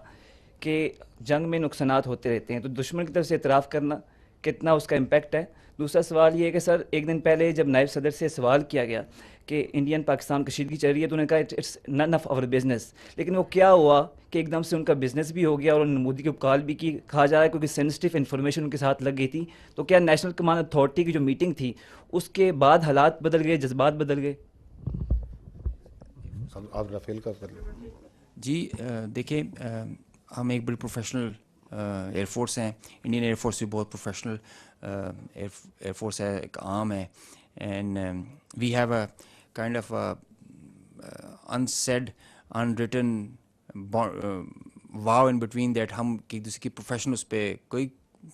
कि जंग में नुकसानात होते रहते हैं, तो दुश्मन की तरफ से इतराफ़ करना कितना उसका इम्पैक्ट है। दूसरा सवाल ये है कि सर एक दिन पहले जब नायब सदर से सवाल किया गया कि इंडियन पाकिस्तान कशीदगी चल रही है तो उन्होंने कहा it's none of our business, लेकिन वो क्या हुआ कि एकदम से उनका बिजनेस भी हो गया और उन्होंने मोदी की कॉल भी की। कहा जा रहा है क्योंकि सेंसिटिव इन्फॉर्मेशन उनके साथ लग गई थी। तो क्या नेशनल कमांड अथॉरिटी की जो मीटिंग थी उसके बाद हालात बदल गए, जज्बात बदल गए? आप राफेल का कर लो जी। देखिए, हम एक बड़ी प्रोफेशनल एयरफोर्स हैं। इंडियन एयरफोर्स भी बहुत प्रोफेशनल एयरफोर्स है, एक आर्म है, and we have a kind of unsaid unwritten vow in between that हम एक दूसरे की प्रोफेशन उस पर कोई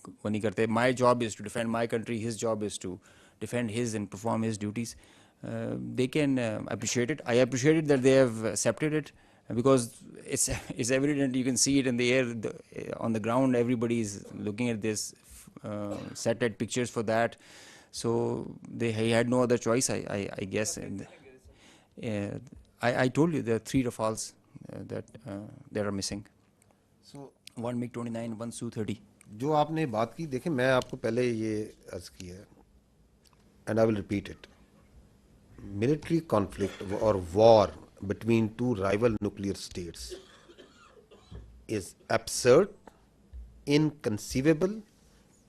वो नहीं करते। My job is to defend my country, his job is to defend his and perform his duties. They can appreciate it. I appreciate it that they have accepted it, because it's evident. You can see it in the air, on the ground. Everybody is looking at this, satellite pictures for that. So he had no other choice, I guess. And, I told you there are 3 Rafales that are missing. So one MiG-29, one Su-30. जो आपने बात की, देखिए मैं आपको पहले ये अर्ज किया है, and I will repeat it. Military conflict or war between 2 rival nuclear states is absurd, inconceivable,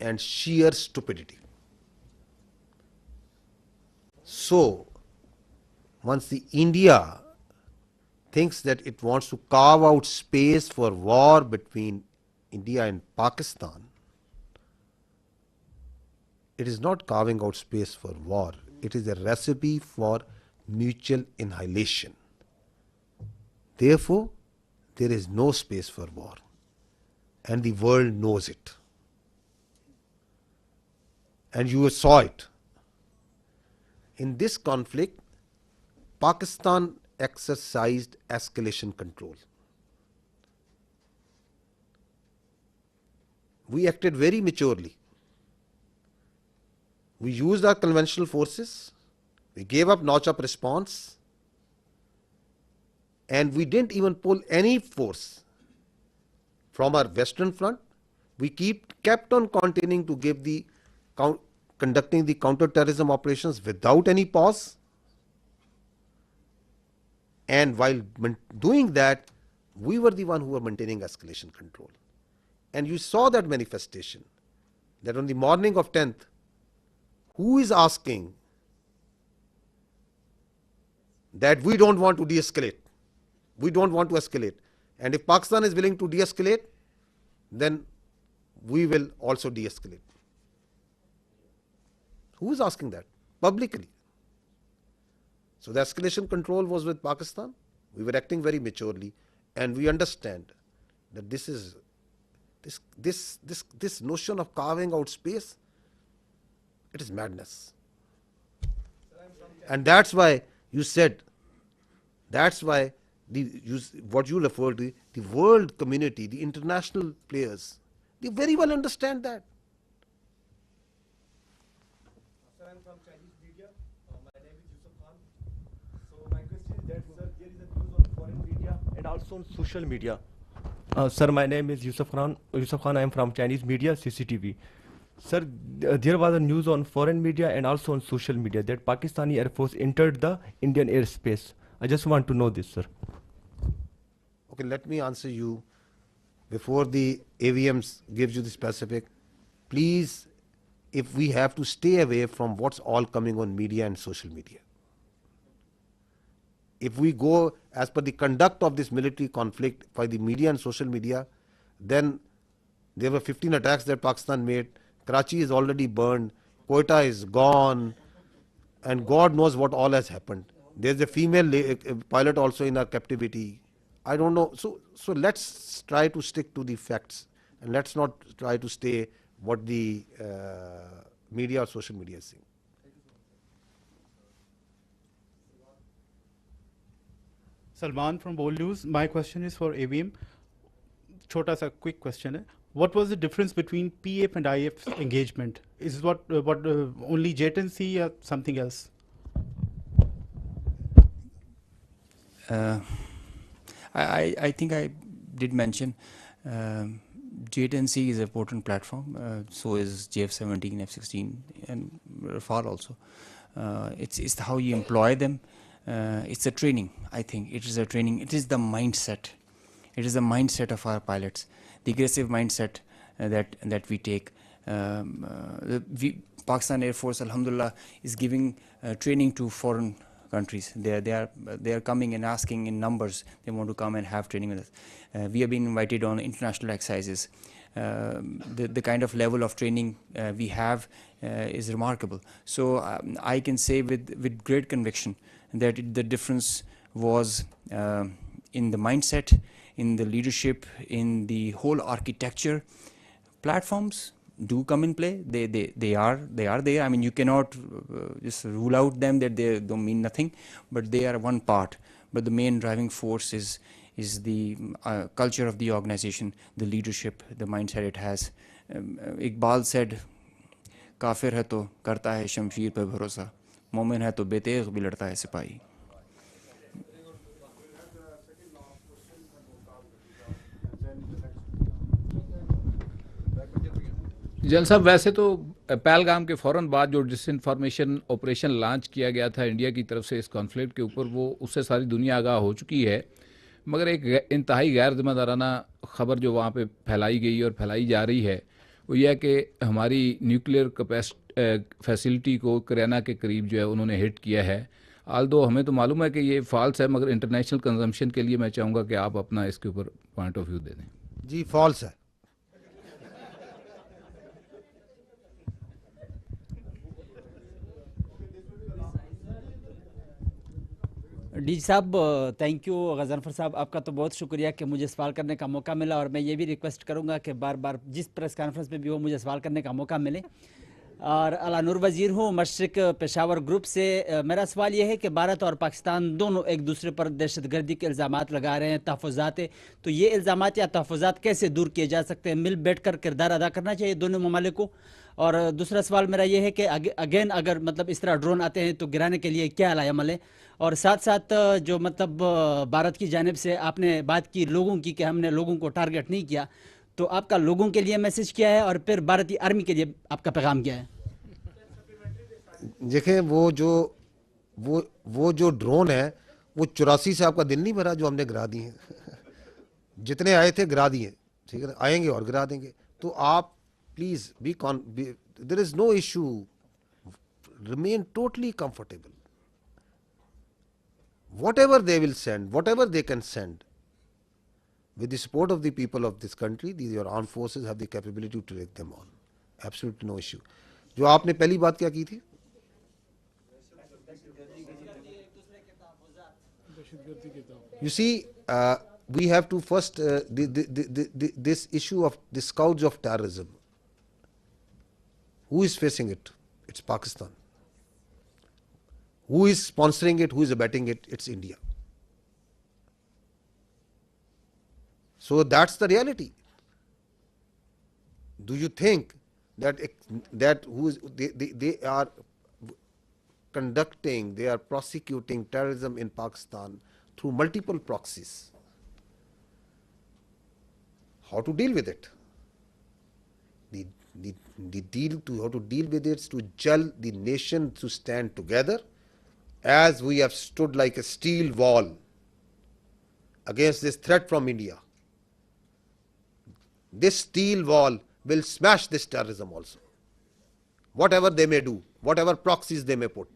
and sheer stupidity. So, once the India thinks that it wants to carve out space for war between India and Pakistan, it is not carving out space for war. It is a recipe for mutual annihilation. Therefore, there is no space for war, and the world knows it. And you saw it. In this conflict, Pakistan exercised escalation control. We acted very maturely. We used our conventional forces, we gave up notch-up response, and we didn't even pull any force from our western front. We kept on continuing to give conducting the counter-terrorism operations without any pause. And while doing that, we were the one who were maintaining escalation control. And you saw that manifestation, that on the morning of 10th, who is asking that we don't want to de-escalate? We don't want to escalate. And if Pakistan is willing to de-escalate, then we will also de-escalate. Who is asking that? Publicly. So the escalation control was with Pakistan. We were acting very maturely, and we understand that this is this notion of carving out space. It is madness. And that's why you said, that's why what you refer to, the world community, the international players, they very well understand that. Sir, I'm from Chinese media. My name is Yusuf Khan. So my question is that, sir, there is a news on foreign media and also on social media. Sir, my name is Yusuf Khan. I am from Chinese media, CCTV. Sir, there was a news on foreign media and also on social media that Pakistani Air Force entered the Indian airspace. I just want to know this, sir. Okay, let me answer you before the AVMs gives you the specific. Please, if we have to stay away from what's all coming on media and social media. If we go as per the conduct of this military conflict by the media and social media, then there were 15 attacks that Pakistan made. Karachi is already burned, Quetta is gone, and God knows what all has happened. There's a female pilot also in our captivity. I don't know. So let's try to stick to the facts, and let's not try to stay what the media or social media is saying. Salman from Bold News. My question is for AVM. Chota sa quick question hai. What was the difference between PF and IF engagement? Is what only JTNC or something else? I think I did mention JTNC is a potent platform. So is JF-17, F-16, and Rafale also. It's how you employ them. It's a training. I think it is a training. It is the mindset. It is the mindset of our pilots. The aggressive mindset that we take. Pakistan Air Force, alhamdulillah, is giving training to foreign countries. They are coming and asking in numbers. They want to come and have training with us. We have been invited on international exercises. The kind of level of training we have is remarkable. So I can say with great conviction that the difference was in the mindset, in the leadership, in the whole architecture. Platforms do come in play. They are there. I mean, you cannot just rule out them that they don't mean nothing, but they are one part. But the main driving force is the culture of the organization, the leadership, the mindset it has. Iqbal said, "Kafir hai to karta hai shamsheer pe bharosa, momin hai to betegh bhi ladta hai sipahi." जल साहब, वैसे तो पहलगाम के फ़ौरन बाद जो disinformation operation launch किया गया था इंडिया की तरफ से इस कॉन्फ्लिक्ट के ऊपर, वो उससे सारी दुनिया आगाह हो चुकी है। मगर एक इंतहाई गैर जिम्मेदाराना ख़बर जो वहाँ पे फैलाई गई और फैलाई जा रही है, वो यह है कि हमारी न्यूक्लियर फैसिलिटी को करियाना के करीब जो है उन्होंने हिट किया है। आल्दो हमें तो मालूम है कि ये फॉल्स है, मगर इंटरनेशनल कंजम्पशन के लिए मैं चाहूँगा कि आप अपना इसके ऊपर पॉइंट ऑफ व्यू दे दें। जी, फॉल्स है। डीजी साहब, थैंक यू। गज़नफ़र साहब, आपका तो बहुत शुक्रिया कि मुझे सवाल करने का मौका मिला, और मैं ये भी रिक्वेस्ट करूँगा कि बार बार जिस प्रेस कॉन्फ्रेंस में भी हो मुझे सवाल करने का मौका मिले। और अला नूर वज़ीर हूँ, मशरिक पेशावर ग्रुप से। मेरा सवाल ये है कि भारत और पाकिस्तान दोनों एक दूसरे पर दहशतगर्दी के इल्ज़ामात लगा रहे हैं, तहफ़्फ़ुज़ात। तो ये इल्ज़ामात या तहफ़्फ़ुज़ात कैसे दूर किए जा सकते हैं? मिल बैठ कर किरदार अदा करना चाहिए दोनों ममालिक को। और दूसरा सवाल मेरा ये है कि अगेन अगर मतलब इस तरह ड्रोन आते हैं तो गिराने के लिए क्या अमल है? और साथ साथ जो मतलब भारत की जानिब से आपने बात की लोगों की कि हमने लोगों को टारगेट नहीं किया, तो आपका लोगों के लिए मैसेज क्या है और फिर भारतीय आर्मी के लिए आपका पैगाम क्या है? देखें, वो जो ड्रोन है वो 84 से आपका दिल नहीं भरा जो हमने गिरा दिए हैं। जितने आए थे गिरा दिए, ठीक है, आएंगे और गिरा देंगे। तो आप please there is no issue, remain totally comfortable. Whatever they will send, whatever they can send, with the support of the people of this country, your armed forces have the capability to take them on. Absolutely no issue. जो आपने पहली बात क्या की थी? You see, we have to first this issue of the scourge of terrorism. Who is facing it? It's Pakistan. Who is sponsoring it? Who is abetting it? It's India. So that's the reality. Do you think that they are conducting, they are prosecuting terrorism in Pakistan through multiple proxies? How to deal with it? How to deal with it is to gel the nation to stand together, as we have stood like a steel wall against this threat from India. This steel wall will smash this terrorism also, whatever they may do, whatever proxies they may put.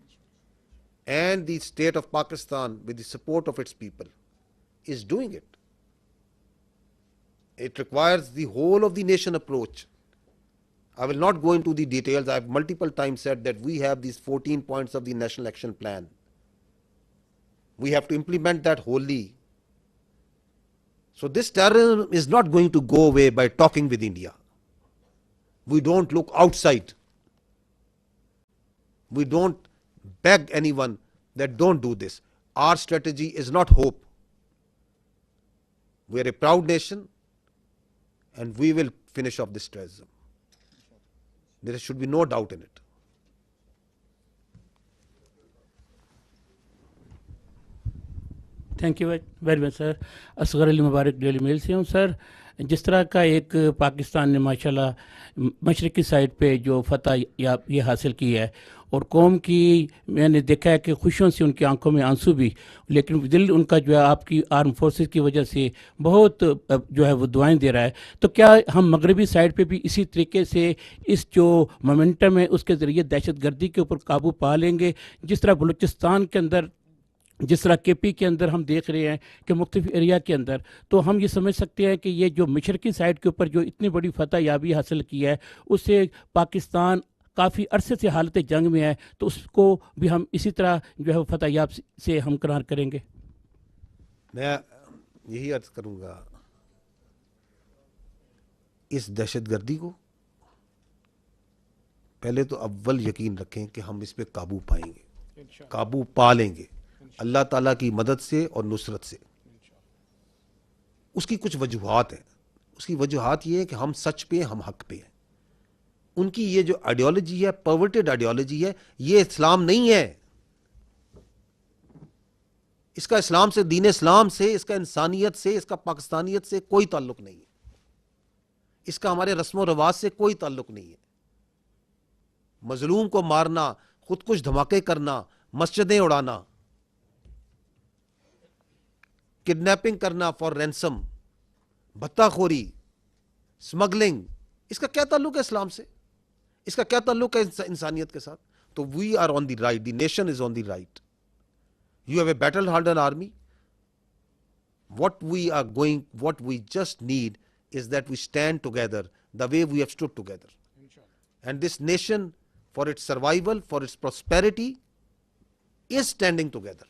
And the state of Pakistan, with the support of its people, is doing it. It requires the whole of the nation approach. I will not go into the details. I have multiple times said that we have these 14 points of the National Action Plan. We have to implement that wholly. So this terrorism is not going to go away by talking with India. We don't look outside. We don't beg anyone that don't do this. Our strategy is not hope. We are a proud nation, and we will finish off this terrorism. There should be no doubt in it. Thank you very much sir. Asgar Ali Mubarak Daily Mail से हूँ sir. जिस तरह का एक पाकिस्तान ने माशाल्लाह मशरक़ी side पे जो फतह ये हासिल की है, और कौम की मैंने देखा है कि खुशियों से उनकी आंखों में आंसू भी, लेकिन दिल उनका जो है आपकी आर्म फोर्सेस की वजह से बहुत जो है वो दुआएं दे रहा है. तो क्या हम मगरबी साइड पे भी इसी तरीके से इस जो मोमेंटम है उसके ज़रिए दहशत गर्दी के ऊपर काबू पा लेंगे, जिस तरह बलूचिस्तान के अंदर, जिस तरह केपी के अंदर हम देख रहे हैं कि मुख्तलिफ एरिया के अंदर, तो हम ये समझ सकते हैं कि ये जो मशरक़ी साइड के ऊपर जो इतनी बड़ी फतह याबी हासिल की है, उससे पाकिस्तान काफ़ी अरसे से हालत जंग में है, तो उसको भी हम इसी तरह जो है फतह याब से हमकरार करेंगे. मैं यही अर्ज करूँगा, इस दहशत गर्दी को पहले तो अव्वल यकीन रखें कि हम इस पे काबू पाएंगे, काबू पा लेंगे अल्लाह ताला की मदद से और नुसरत से. उसकी कुछ वजूहात हैं. उसकी वजूहात ये है कि हम सच पे, हम हक पे हैं. उनकी ये जो आइडियोलॉजी है, परवर्टेड आइडियोलॉजी है, ये इस्लाम नहीं है. इसका इस्लाम से, दीन इस्लाम से, इसका इंसानियत से, इसका पाकिस्तानियत से कोई ताल्लुक नहीं है. इसका हमारे रस्म व रिवाज से कोई ताल्लुक नहीं है. मजलूम को मारना, खुदकुश धमाके करना, मस्जिदें उड़ाना, किडनैपिंग करना फॉर रैंसम, भत्ताखोरी, स्मगलिंग, इसका क्या ताल्लुक है इस्लाम से? इसका क्या ताल्लुक है इंसानियत के साथ? तो we are on the right, the nation is on the right. You have a battle hardened army. what we just need is that we stand together the way we have stood together. And this nation, for its survival, for its prosperity, is standing together.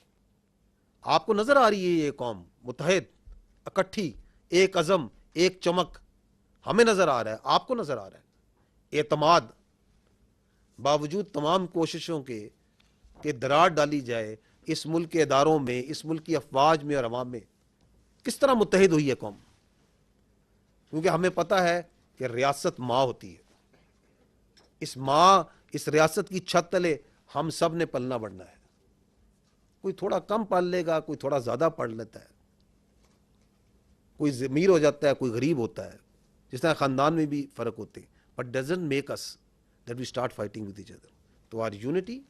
आपको नजर आ रही है ये कौम मुत्तहिद, इकट्ठी, एक अज़म, एक चमक. हमें नजर आ रहा है, आपको नजर आ रहा है. एतमाद, बावजूद तमाम कोशिशों के दरार डाली जाए इस मुल्क के इदारों में, इस मुल्क की अफवाज में और अवाम में, किस तरह मुत्तहिद हुई है कौम? क्योंकि हमें पता है कि रियासत माँ होती है. इस माँ, इस रियासत की छत तले हम सब ने पलना बढ़ना है. कोई थोड़ा कम पढ़ लेगा, कोई थोड़ा ज़्यादा पढ़ लेता है, कोई अमीर हो जाता है, कोई गरीब होता है, जिस तरह ख़ानदान में भी फ़र्क होते हैं. But doesn't make us that we start fighting with each other. तो our unity,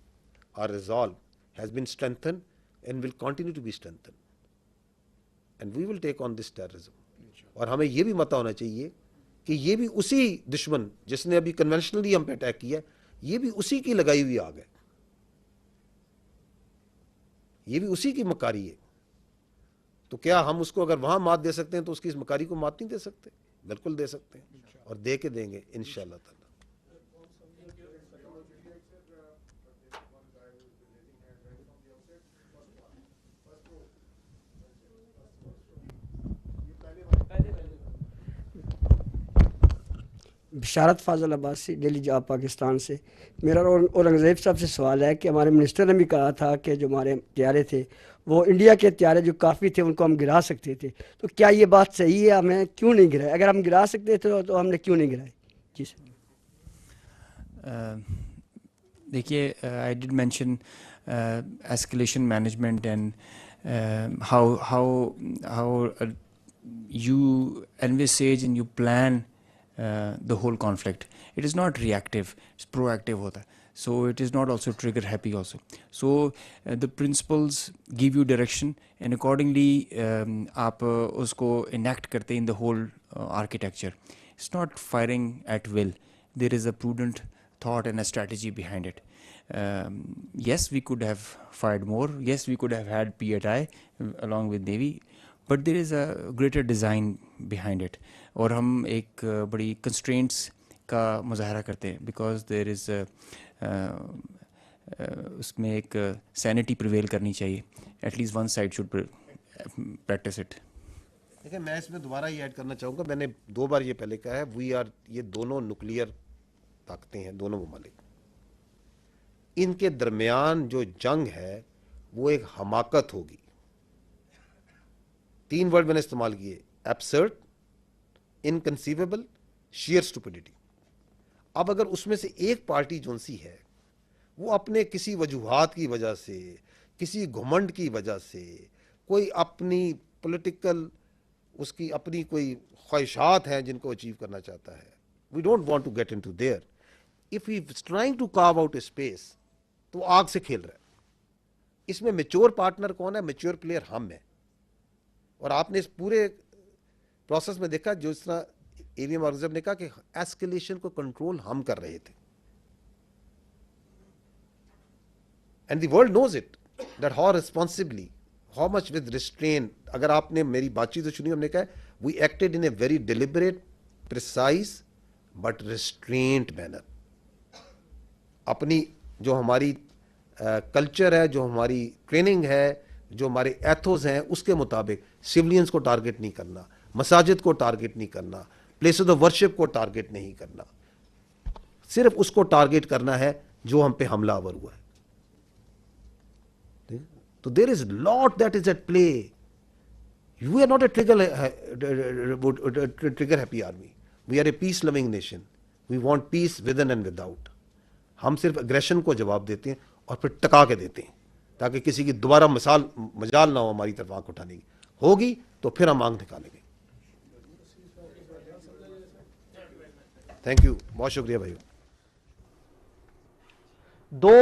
our resolve has been strengthen and will continue to be strengthen, and we will take on this terrorism. और हमें यह भी पता होना चाहिए कि ये भी उसी दुश्मन जिसने अभी कन्वेंशनली हम पे अटैक किया, ये भी उसी की लगाई हुई आग है, ये भी उसी की मकारी है. तो क्या हम उसको अगर वहां मात दे सकते हैं तो उसकी इस मकारी को मात नहीं दे सकते? बिल्कुल दे सकते हैं, और दे के देंगे इंशाअल्लाह ताला. بشارت فاضل عباسی دہلی جاب پاکستان سے. میرا اورنگزیب صاحب سے سوال ہے کہ ہمارے منسٹر نے بھی کہا تھا کہ جو ہمارے طیارے تھے وہ انڈیا کے طیارے جو کافی تھے ان کو ہم گرا سکتے تھے, تو کیا یہ بات صحیح ہے؟ ہمیں کیوں نہیں گرائے؟ اگر ہم گرا سکتے تھے تو ہم نے کیوں نہیں گرائے؟ جی سر. دیکھیے, آئی ڈڈ mention escalation management and how you envisage and you plan the whole conflict. It is not reactive, it's proactive hota hai. So it is not also trigger happy also. So the principles give you direction and accordingly aap usko enact karte in the whole architecture. It's not firing at will. There is a prudent thought and a strategy behind it. Yes, we could have fired more. Yes, we could have had PAI along with Navy, but there is a greater design behind it. اور ہم ایک بڑی constraints کا مظاہرہ کرتے ہیں because there is اس میں ایک sanity prevail کرنی چاہیے. At least one side should practice it. دیکھیں, میں اس میں دوبارہ یہ ایڈ کرنا چاہوں گا, میں نے 2 بار یہ پہلے کہا ہے, یہ دونوں نیوکلیئر طاقتیں ہیں, دونوں ممالک. ان کے درمیان جو جنگ ہے وہ ایک حماقت ہوگی. 3 ورڈ میں نے استعمال کیے: ایبسرڈ, انکنسیویبل, شیئر اسٹوپڈیٹی. اب اگر اس میں سے ایک پارٹی جو سی ہے وہ اپنے کسی وجوہات کی وجہ سے, کسی گھمنڈ کی وجہ سے, کوئی اپنی پولیٹیکل اس کی اپنی کوئی خواہشات ہیں جن کو اچیو کرنا چاہتا ہے, we don't want to get into there. If he is trying to carve out a space, تو وہ آگ سے کھیل رہا ہے. اس میں میچور پارٹنر کون ہے؟ میچور پلیئر ہم ہیں. اور آپ نے اس پورے پروسیس میں دیکھا جو اس طرح اے وی ایم اورنگزیب نے کہا کہ ایسکیلیشن کو کنٹرول ہم کر رہے تھے. And the world knows it that how responsibly, how much with restrain. اگر آپ نے میری بات چیت سنی, ہم نے کہا we acted in a very deliberate, precise but restraint manner. اپنی جو ہماری کلچر ہے, جو ہماری ٹریننگ ہے, جو ہمارے ایتھوز ہیں, اس کے مطابق سولینز کو ٹارگٹ نہیں کرنا, مساجد کو ٹارگٹ نہیں کرنا, پلیسز آف ورشپ کو ٹارگٹ نہیں کرنا. صرف اس کو ٹارگٹ کرنا ہے جو ہم پہ حملہ آور ہوا ہے. تو there is lot that is at play. We are not a trigger happy army, we are a peace loving nation. We want peace within and without. ہم صرف اگریشن کو جواب دیتے ہیں اور پھر ٹکا کے دیتے ہیں تاکہ کسی کی دوبارہ مجال نہ ہو ہماری طرف آنکھ اٹھانے کی. ہوگی تو پھر ہم آنکھ نکالیں گے. تھینک یو, بہت شکریہ بھائیو.